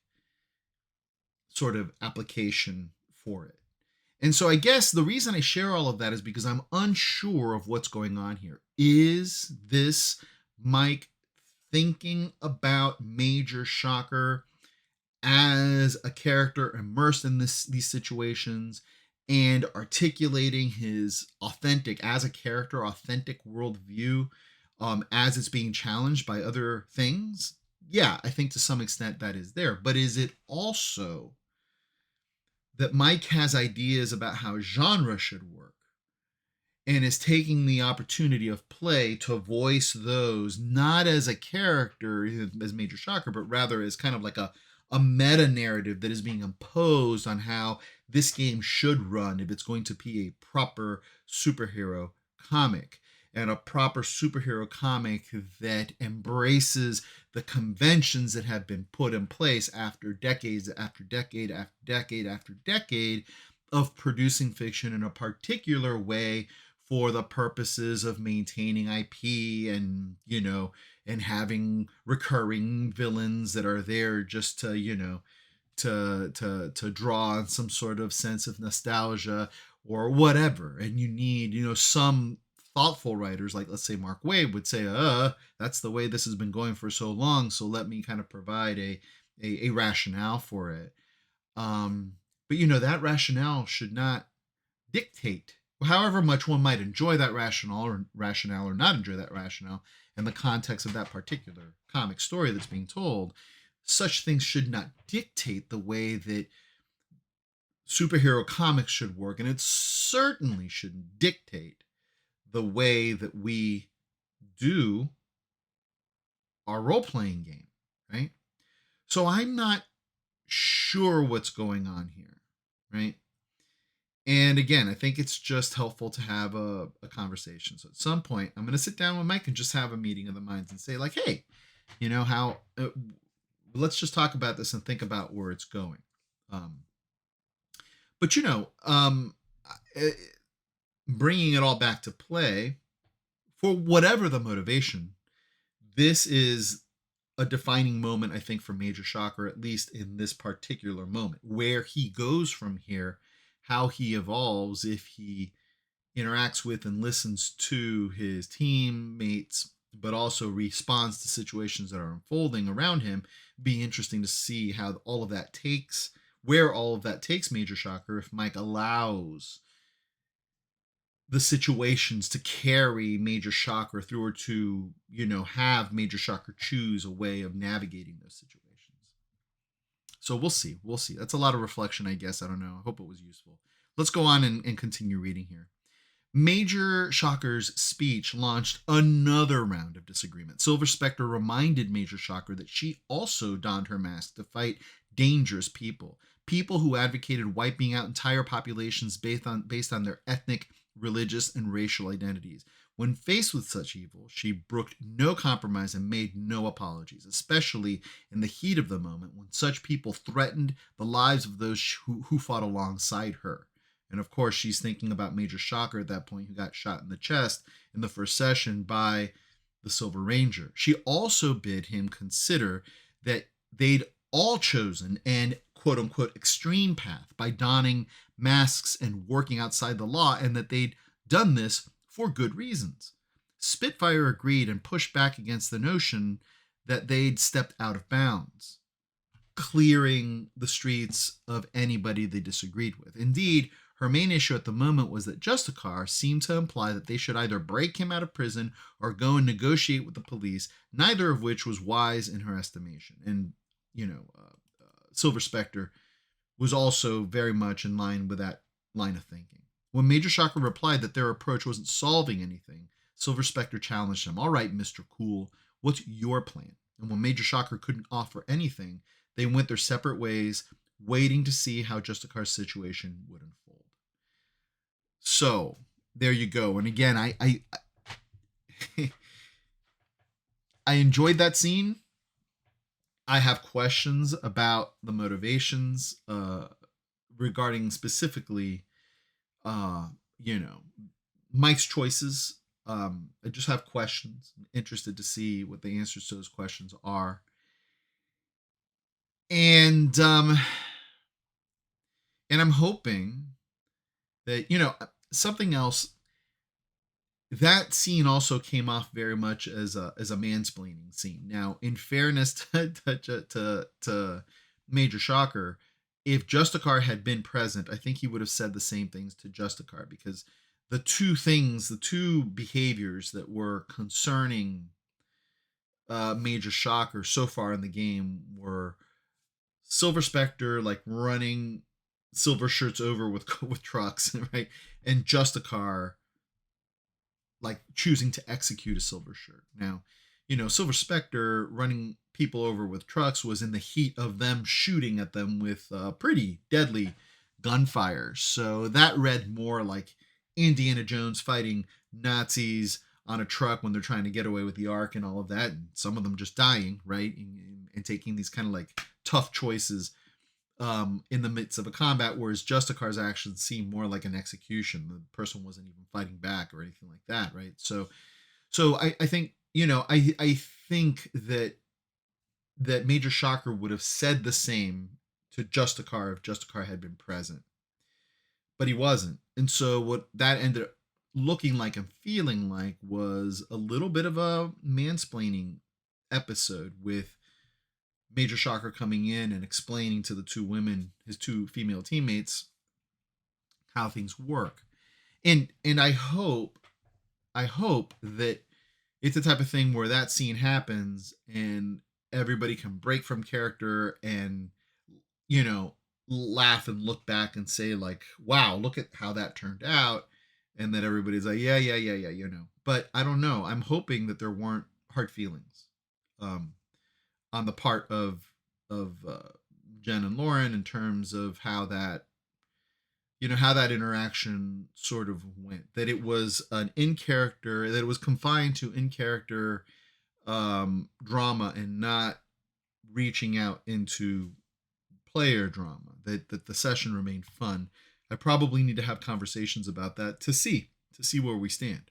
sort of application for it. And so I guess the reason I share all of that is because I'm unsure of what's going on here. Is this Mike thinking about Major Shocker as a character immersed in these situations and articulating his authentic, as a character, authentic worldview as it's being challenged by other things? Yeah, I think to some extent that is there. But is it also that Mike has ideas about how genre should work and is taking the opportunity of play to voice those not as a character, as Major Shocker, but rather as kind of like a meta narrative that is being imposed on how this game should run if it's going to be a proper superhero comic, and a proper superhero comic that embraces the conventions that have been put in place after decades after decade after decade after decade of producing fiction in a particular way for the purposes of maintaining IP, and and having recurring villains that are there just to to draw on some sort of sense of nostalgia or whatever. And you need some thoughtful writers, like let's say Mark Waid, would say, that's the way this has been going for so long, so let me kind of provide a rationale for it. But that rationale should not dictate, however much one might enjoy that rationale or not enjoy that rationale in the context of that particular comic story that's being told. Such things should not dictate the way that superhero comics should work, and it certainly shouldn't dictate the way that we do our role-playing game. right? So I'm not sure what's going on here, right? And again, I think it's just helpful to have a conversation. So at some point, I'm going to sit down with Mike and just have a meeting of the minds and say, like, hey, how, let's just talk about this and think about where it's going. Um, but, uh, bringing it all back to play, for whatever the motivation, this is a defining moment, I think, for Major Shocker, at least in this particular moment. Where he goes from here, how he evolves, if he interacts with and listens to his teammates, but also responds to situations that are unfolding around him. Be interesting to see how all of that takes, where all of that takes Major Shocker, if Mike allows the situations to carry Major Shocker through, or to, have Major Shocker choose a way of navigating those situations. So we'll see. We'll see. That's a lot of reflection, I guess. I don't know. I hope it was useful. Let's go on and continue reading here. Major Shocker's speech launched another round of disagreement. Silver Spectre reminded Major Shocker that she also donned her mask to fight dangerous people who advocated wiping out entire populations based on their ethnic, religious, and racial identities. When faced with such evil, she brooked no compromise and made no apologies, especially in the heat of the moment when such people threatened the lives of those who fought alongside her. And of course, she's thinking about Major Shocker at that point, who got shot in the chest in the first session by the Silver Ranger. She also bid him consider that they'd all chosen an quote unquote extreme path by donning masks and working outside the law, and that they'd done this for good reasons. Spitfire agreed and pushed back against the notion that they'd stepped out of bounds, clearing the streets of anybody they disagreed with. Indeed, her main issue at the moment was that Justicar seemed to imply that they should either break him out of prison or go and negotiate with the police, neither of which was wise in her estimation. And, Silver Spectre was also very much in line with that line of thinking. When Major Shocker replied that their approach wasn't solving anything, Silver Spectre challenged him. All right, Mr. Cool, what's your plan? And when Major Shocker couldn't offer anything, they went their separate ways, waiting to see how Justicar's situation would unfold. So there you go. And again, I enjoyed that scene. I have questions about the motivations regarding specifically, uh, you know, Mike's choices. I just have questions. I'm interested to see what the answers to those questions are. And I'm hoping that, something else, that scene also came off very much as a mansplaining scene. Now, in fairness to Major Shocker, if Justicar had been present, I think he would have said the same things to Justicar, because the two behaviors that were concerning Major Shocker so far in the game were Silver Spectre like running Silver Shirts over with trucks, right, and Justicar like choosing to execute a Silver Shirt. Now, Silver Spectre running people over with trucks was in the heat of them shooting at them with pretty deadly gunfire. So that read more like Indiana Jones fighting Nazis on a truck when they're trying to get away with the Ark and all of that, and some of them just dying, right, and taking these kind of like tough choices in the midst of a combat, whereas Justicar's actions seem more like an execution. The person wasn't even fighting back or anything like that, right? So I think I think that Major Shocker would have said the same to Justicar if Justicar had been present, but he wasn't, and so what that ended up looking like and feeling like was a little bit of a mansplaining episode, with Major Shocker coming in and explaining to the two women, his two female teammates, how things work. And I hope that it's the type of thing where that scene happens and everybody can break from character and, you know, laugh and look back and say like, wow, look at how that turned out. And that everybody's like, yeah. But I don't know. I'm hoping that there weren't hard feelings. Um, on the part of Jen and Lauren in terms of how that how that interaction sort of went. That it was an in character, that it was confined to in character drama and not reaching out into player drama. That the session remained fun. I probably need to have conversations about that to see where we stand.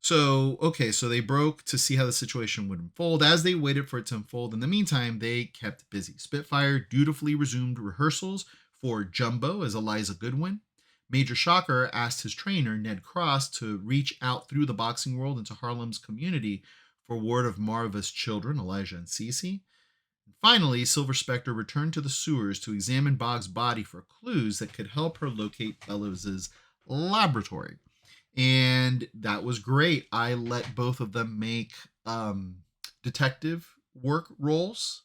So, okay, so they broke to see how the situation would unfold. As they waited for it to unfold, in the meantime, they kept busy. Spitfire dutifully resumed rehearsals for Jumbo as Eliza Goodwin. Major Shocker asked his trainer, Ned Cross, to reach out through the boxing world into Harlem's community for word of Marva's children, Elijah and Cece. And finally, Silver Spectre returned to the sewers to examine Boggs' body for clues that could help her locate Bellows's laboratory, and that was great. I let both of them make detective work roles,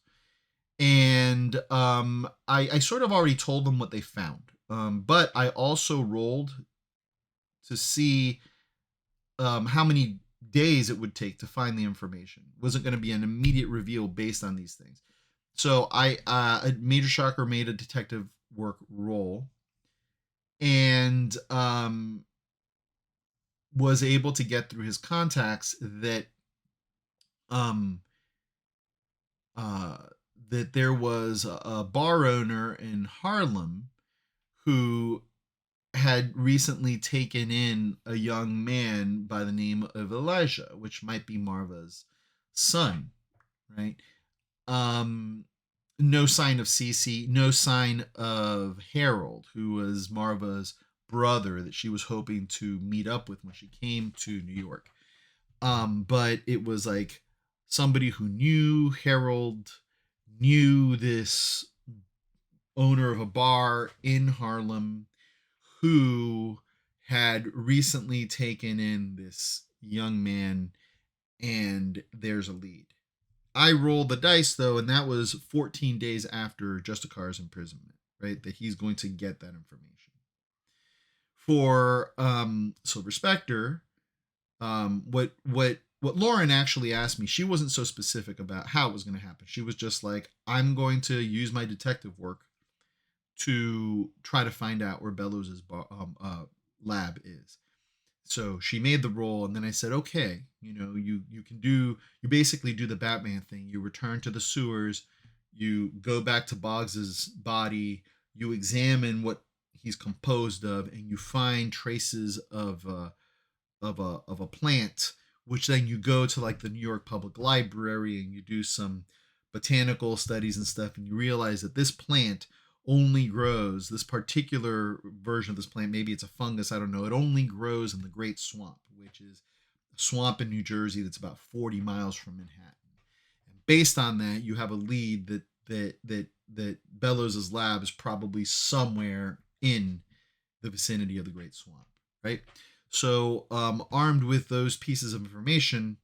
and I sort of already told them what they found, but I also rolled to see how many days it would take to find the information. It wasn't going to be an immediate reveal based on these things. So I Major Shocker made a detective work role, and was able to get through his contacts that um uh that there was a bar owner in Harlem who had recently taken in a young man by the name of Elijah, which might be Marva's son, right? Um no sign of Cece, no sign of Harold, who was Marva's brother that she was hoping to meet up with when she came to New York. But it was like somebody who knew Harold, knew this owner of a bar in Harlem who had recently taken in this young man, and there's a lead. I rolled the dice though, and that was 14 days after Justicar's imprisonment, right? That he's going to get that information. For Silver Spectre, what Lauren actually asked me, she wasn't so specific about how it was going to happen. She was just like, I'm going to use my detective work to try to find out where Bellows's lab is. So she made the roll, and then I said, okay, you basically do the Batman thing. You return to the sewers, you go back to Boggs's body, you examine what he's composed of, and you find traces of a plant, which then you go to like the New York Public Library and you do some botanical studies and stuff, and you realize that this plant only grows, this particular version of this plant, maybe it's a fungus, I don't know, it only grows in the Great Swamp, which is a swamp in New Jersey that's about 40 miles from Manhattan. And based on that, you have a lead that Bellows's lab is probably somewhere in the vicinity of the Great Swamp, right? So, armed with those pieces of information,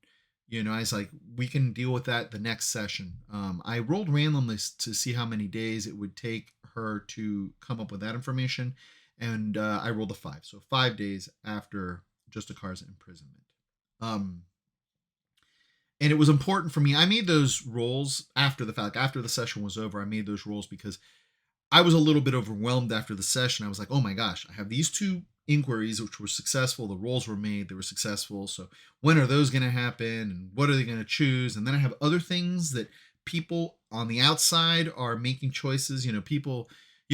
I was like, we can deal with that the next session. I rolled randomly to see how many days it would take her to come up with that information, and I rolled a 5. So 5 days after Justicar's imprisonment. Um, and it was important for me. I made those rolls after the fact. After the session was over, I made those rolls because I was a little bit overwhelmed after the session. I was like, oh my gosh, I have these two inquiries which were successful. The rolls were made, they were successful. So when are those going to happen? And what are they going to choose? And then I have other things that people on the outside are making choices. People,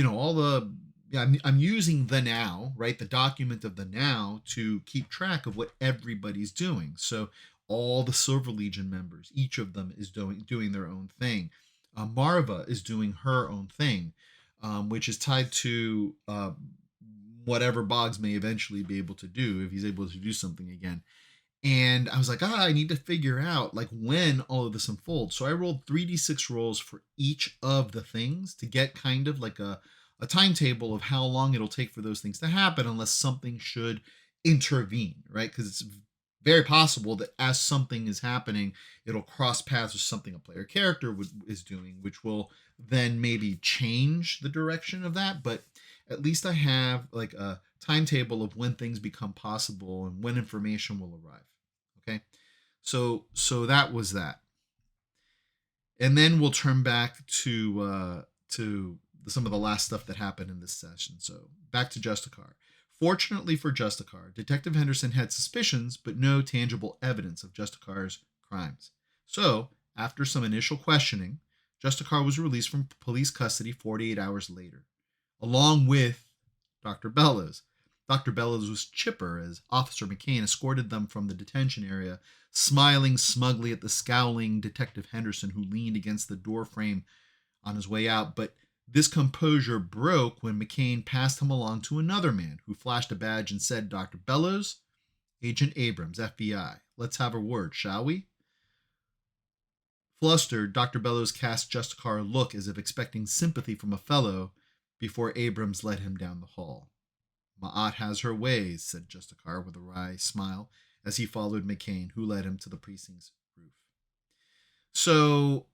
all the, yeah, I'm using the now, right? The document of the now to keep track of what everybody's doing. So all the Silver Legion members, each of them is doing their own thing. Marva is doing her own thing, which is tied to whatever Boggs may eventually be able to do if he's able to do something again. And I was like, I need to figure out like when all of this unfolds. So I rolled 3d6 rolls for each of the things to get kind of like a timetable of how long it'll take for those things to happen, unless something should intervene, right? Because it's very possible that as something is happening, it'll cross paths with something a player character is doing, which will then maybe change the direction of that. But at least I have like a timetable of when things become possible and when information will arrive. Okay. So that was that. and then we'll turn back to some of the last stuff that happened in this session. So back to Justicar. Fortunately for Justicar, Detective Henderson had suspicions, but no tangible evidence of Justicar's crimes. So, after some initial questioning, Justicar was released from police custody 48 hours later, along with Dr. Bellows. Dr. Bellows was chipper as Officer McCain escorted them from the detention area, smiling smugly at the scowling Detective Henderson who leaned against the door frame on his way out. But this composure broke when McCain passed him along to another man who flashed a badge and said, "Dr. Bellows, Agent Abrams, FBI. Let's have a word, shall we?" Flustered, Dr. Bellows cast Justicar a look as if expecting sympathy from a fellow before Abrams led him down the hall. "Ma'at has her ways," said Justicar with a wry smile as he followed McCain, who led him to the precinct's roof. So,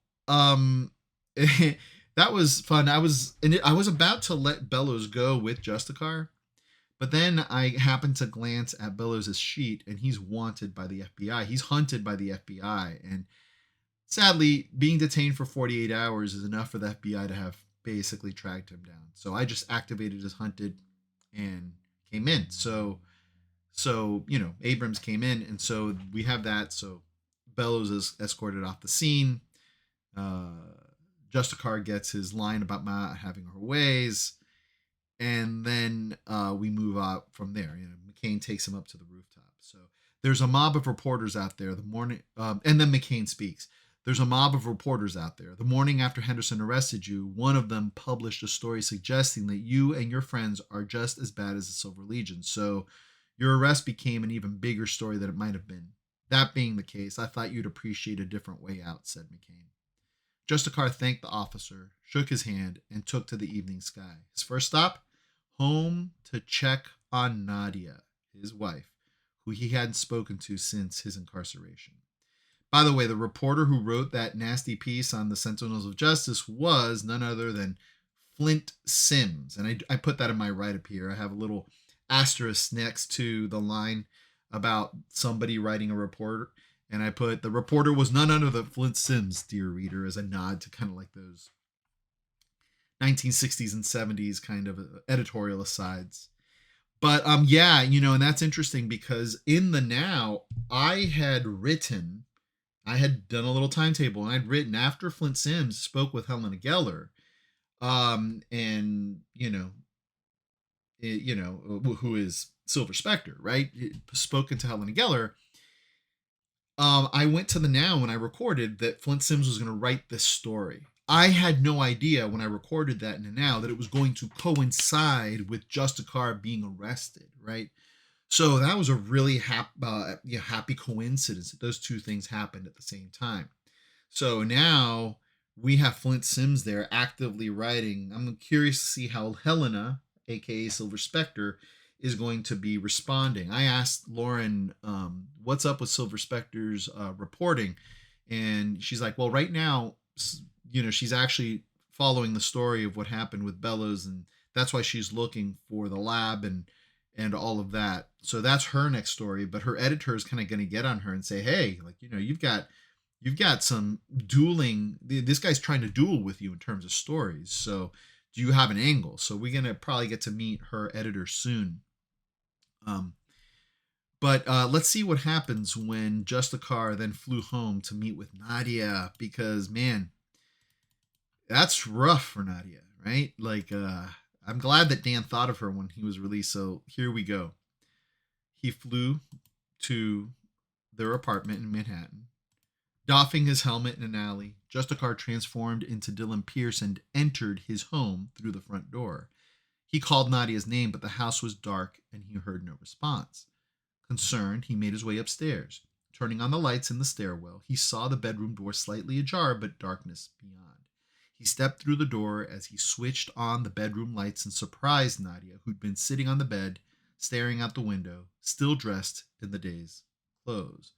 that was fun. I was about to let Bellows go with Justicar, but then I happened to glance at Bellows' sheet, and he's wanted by the FBI. He's hunted by the FBI, and sadly, being detained for 48 hours is enough for the FBI to have basically tracked him down. So I just activated as hunted and came in. So Abrams came in, and so we have that. So Bellows is escorted off the scene. Uh, Justicar gets his line about Ma having her ways, and then we move out from there. McCain takes him up to the rooftop. So there's a mob of reporters out there. And then McCain speaks. "There's a mob of reporters out there. The morning after Henderson arrested you, one of them published a story suggesting that you and your friends are just as bad as the Silver Legion. So your arrest became an even bigger story than it might have been. That being the case, I thought you'd appreciate a different way out," said McCain. Justicar thanked the officer, shook his hand, and took to the evening sky. His first stop? Home to check on Nadia, his wife, who he hadn't spoken to since his incarceration. By the way, the reporter who wrote that nasty piece on the Sentinels of Justice was none other than Flint Sims. And I put that in my write-up here. I have a little asterisk next to the line about somebody writing a report. And I put, "The reporter was none other than Flint Sims, dear reader," as a nod to kind of like those 1960s and 70s kind of editorial asides. But yeah, and that's interesting because in the now, I had done a little timetable, and I'd written after Flint Sims spoke with Helena Geller, and who is Silver Spectre, right? Spoken to Helena Geller. I went to the now when I recorded that Flint Sims was going to write this story. I had no idea when I recorded that in the now that it was going to coincide with Justicar being arrested, right? So that was a really happy coincidence that those two things happened at the same time. So now we have Flint Sims there actively writing. I'm curious to see how Helena, aka Silver Spectre, is going to be responding. I asked Lauren, what's up with Silver Spectre's reporting, and she's like, "Well, right now, she's actually following the story of what happened with Bellows, and that's why she's looking for the lab and all of that. So that's her next story. But her editor is kind of going to get on her and say, hey, like, you've got some dueling. This guy's trying to duel with you in terms of stories. So do you have an angle?" So we're going to probably get to meet her editor soon. But let's see what happens when Justicar then flew home to meet with Nadia, because man, that's rough for Nadia, right? Like, I'm glad that Dan thought of her when he was released. So here we go. He flew to their apartment in Manhattan. Doffing his helmet in an alley, Justicar transformed into Dylan Pierce and entered his home through the front door. He called Nadia's name, but the house was dark and he heard no response. Concerned, he made his way upstairs. Turning on the lights in the stairwell, he saw the bedroom door slightly ajar, but darkness beyond. He stepped through the door as he switched on the bedroom lights and surprised Nadia, who'd been sitting on the bed, staring out the window, still dressed in the day's clothes.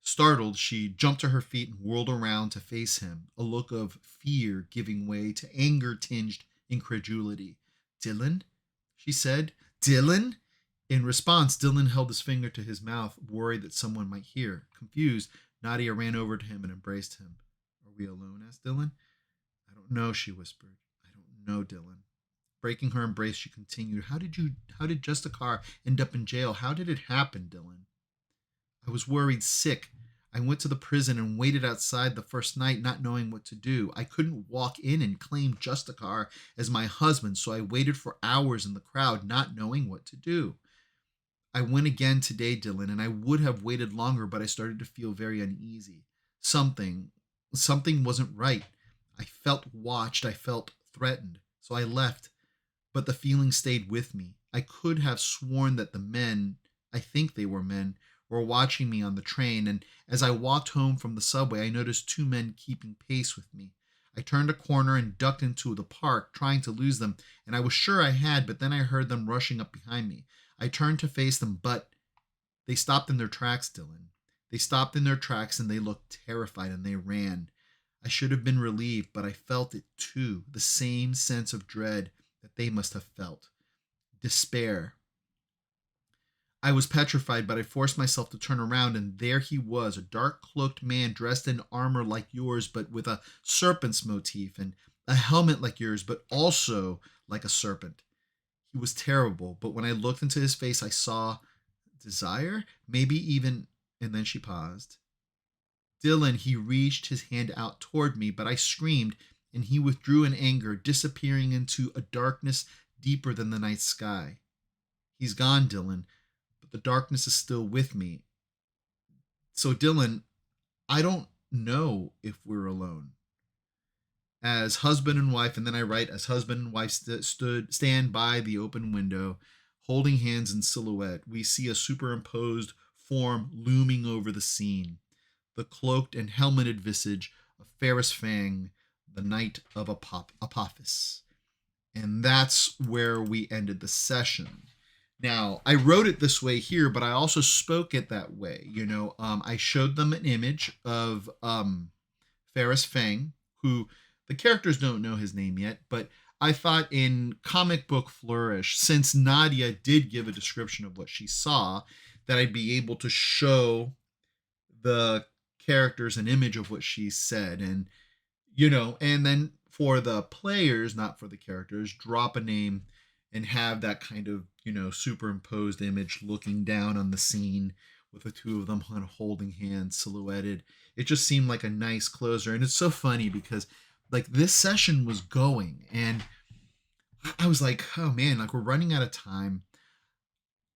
Startled, she jumped to her feet and whirled around to face him, a look of fear giving way to anger-tinged incredulity. "Dylan?" she said. "Dylan?" In response, Dylan held his finger to his mouth, worried that someone might hear. Confused, Nadia ran over to him and embraced him. "Are we alone? Asked Dylan. I don't know, she whispered. I don't know, Dylan. Breaking her embrace, she continued, how did Justicar end up in jail? How did it happen, Dylan? I was worried sick. I went to the prison and waited outside the first night, not knowing what to do. I couldn't walk in and claim Justicar as my husband, so I waited for hours in the crowd, not knowing what to do. I went again today, Dylan, and I would have waited longer, but I started to feel very uneasy. Something, something wasn't right. I felt watched. I felt threatened. So I left, but the feeling stayed with me. I could have sworn that the men, I think they were men, were watching me on the train, and as I walked home from the subway, I noticed two men keeping pace with me. I turned a corner and ducked into the park, trying to lose them, and I was sure I had, but then I heard them rushing up behind me. I turned to face them, but they stopped in their tracks, Dylan. They stopped in their tracks and they looked terrified and they ran. I should have been relieved, but I felt it too, the same sense of dread that they must have felt. Despair. I was petrified, but I forced myself to turn around, and there he was, a dark cloaked man dressed in armor like yours, but with a serpent's motif, and a helmet like yours, but also like a serpent. He was terrible, but when I looked into his face, I saw desire, maybe even. And then she paused. Dylan, he reached his hand out toward me, but I screamed, and he withdrew in anger, disappearing into a darkness deeper than the night sky. He's gone, Dylan, but the darkness is still with me. So, Dylan, I don't know if we're alone. As husband and wife, and then I write, as husband and wife stand by the open window, holding hands in silhouette, we see a superimposed form looming over the scene, the cloaked and helmeted visage of Ferris Fang, the Knight of Apophis. And that's where we ended the session. Now, I wrote it this way here, but I also spoke it that way. I showed them an image of Ferris Fang, who the characters don't know his name yet, but I thought in comic book flourish, since Nadia did give a description of what she saw, that I'd be able to show the characters an image of what she said. And then for the players, not for the characters, drop a name and have that kind of, superimposed image looking down on the scene with the two of them kind of holding hands, silhouetted. It just seemed like a nice closer. And it's so funny because like this session was going and I was like, oh man, like we're running out of time.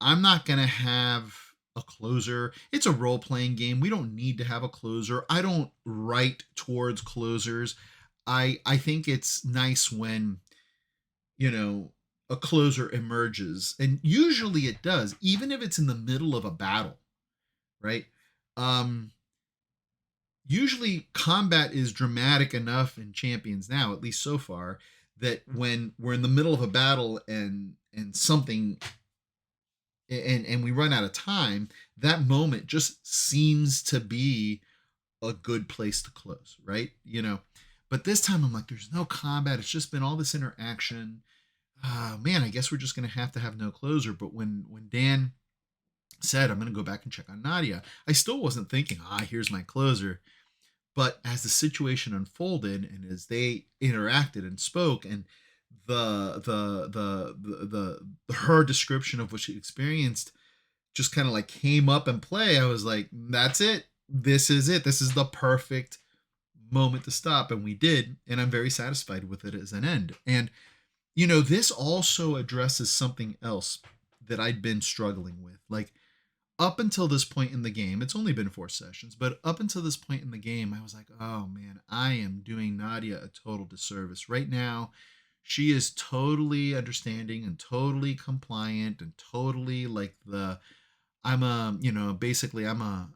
I'm not going to have a closer. It's a role playing game. We don't need to have a closer. I don't write towards closers. I think it's nice when, a closer emerges. And usually it does, even if it's in the middle of a battle, right? Usually combat is dramatic enough in Champions now, at least so far, that when we're in the middle of a battle and something and we run out of time, that moment just seems to be a good place to close, right? But this time I'm like, there's no combat. It's just been all this interaction. Man, I guess we're just gonna have to have no closer. But when Dan said I'm gonna go back and check on Nadia, I still wasn't thinking, here's my closer. But as the situation unfolded and as they interacted and spoke, and the her description of what she experienced just kind of like came up and play, I was like, that's it. This is it. This is the perfect moment to stop, and we did, and I'm very satisfied with it as an end. And this also addresses something else that I'd been struggling with. Like up until this point in the game, it's only been 4 sessions, but up until this point in the game, I was like, oh man, I am doing Nadia a total disservice. Right now, she is totally understanding and totally compliant and totally like basically I'm a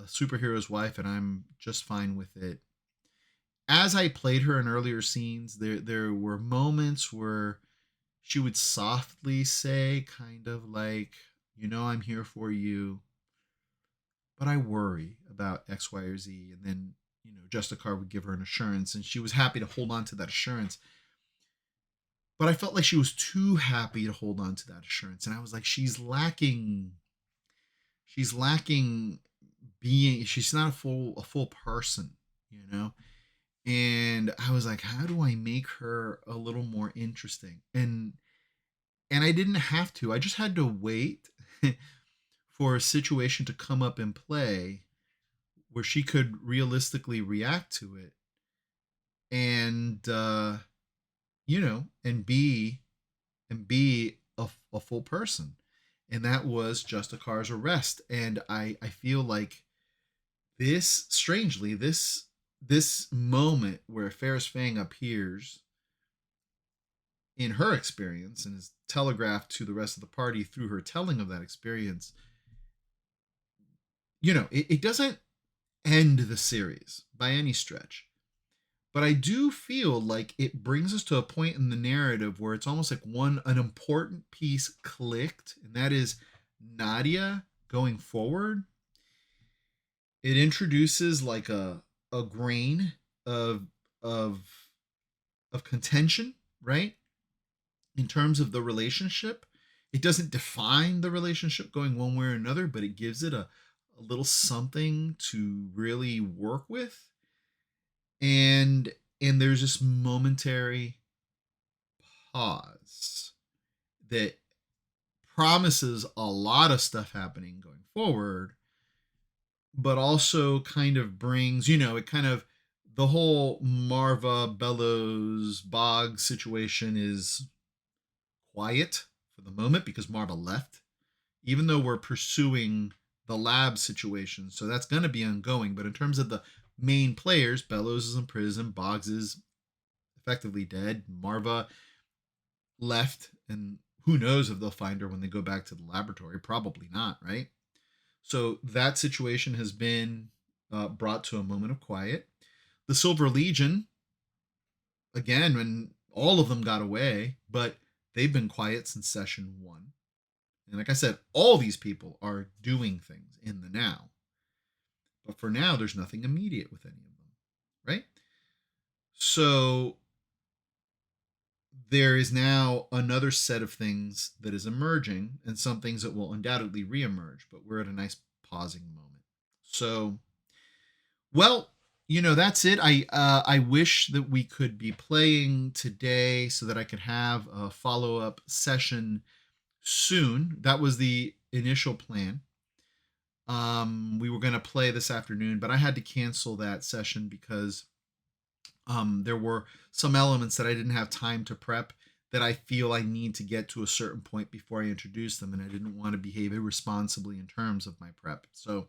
superhero's wife and I'm just fine with it. As I played her in earlier scenes, there were moments where she would softly say, kind of like, I'm here for you, but I worry about X, Y, or Z. And then, Justicar would give her an assurance, and she was happy to hold on to that assurance. But I felt like she was too happy to hold on to that assurance. And I was like, she's lacking being, she's not a full person, you know? And I was like, how do I make her a little more interesting? And I didn't have to. I just had to wait for a situation to come up and play where she could realistically react to it and and be a full person. And that was just a car's arrest. And I feel like this strangely this moment where Ferris Fang appears in her experience and is telegraphed to the rest of the party through her telling of that experience, it doesn't end the series by any stretch. But I do feel like it brings us to a point in the narrative where it's almost like an important piece clicked, and that is Nadia going forward. It introduces like a grain of of of contention, right? In terms of the relationship. It doesn't define the relationship going one way or another, but it gives it a little something to really work with. And there's this momentary pause that promises a lot of stuff happening going forward, but also kind of brings, it kind of the whole Marva Bellows Bog situation is quiet for the moment because Marva left, even though we're pursuing the lab situation. So that's going to be ongoing. But in terms of the main players, Bellows is in prison, Boggs is effectively dead, Marva left, and who knows if they'll find her when they go back to the laboratory. Probably not, right? So that situation has been brought to a moment of quiet. The Silver Legion, again, when all of them got away, but they've been quiet since session one. And like I said, all these people are doing things in the now. But for now, there's nothing immediate with any of them, right? So there is now another set of things that is emerging, and some things that will undoubtedly reemerge, but we're at a nice pausing moment. So, well, that's it. I wish that we could be playing today so that I could have a follow-up session soon. That was the initial plan. We were going to play this afternoon, but I had to cancel that session because there were some elements that I didn't have time to prep that I feel I need to get to a certain point before I introduce them, and I didn't want to behave irresponsibly in terms of my prep. So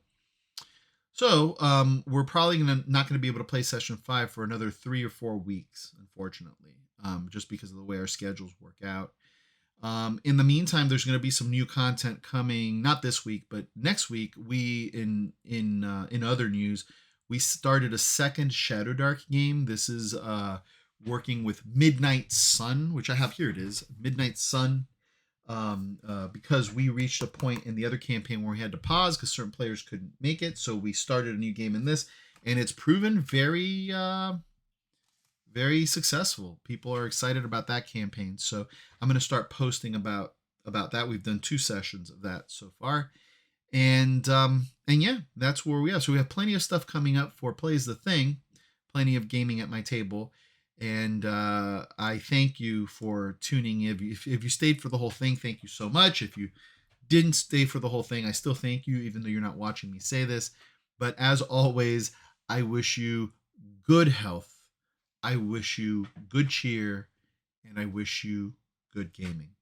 we're probably not going to be able to play session 5 for another 3 or 4 weeks, unfortunately, just because of the way our schedules work out. In the meantime, there's going to be some new content coming, not this week, but next week. We in other news, we started a second Shadow Dark game. This is working with Midnight Sun, which I have here. It is Midnight Sun. Because we reached a point in the other campaign where we had to pause because certain players couldn't make it, so we started a new game in this, and it's proven very very successful. People are excited about that campaign, so I'm going to start posting about that. We've done 2 sessions of that so far, and yeah, that's where we are. So we have plenty of stuff coming up for Plays the Thing, plenty of gaming at my table. And I thank you for tuning in. If you stayed for the whole thing, thank you so much. If you didn't stay for the whole thing, I still thank you, even though you're not watching me say this. But as always, I wish you good health. I wish you good cheer. And I wish you good gaming.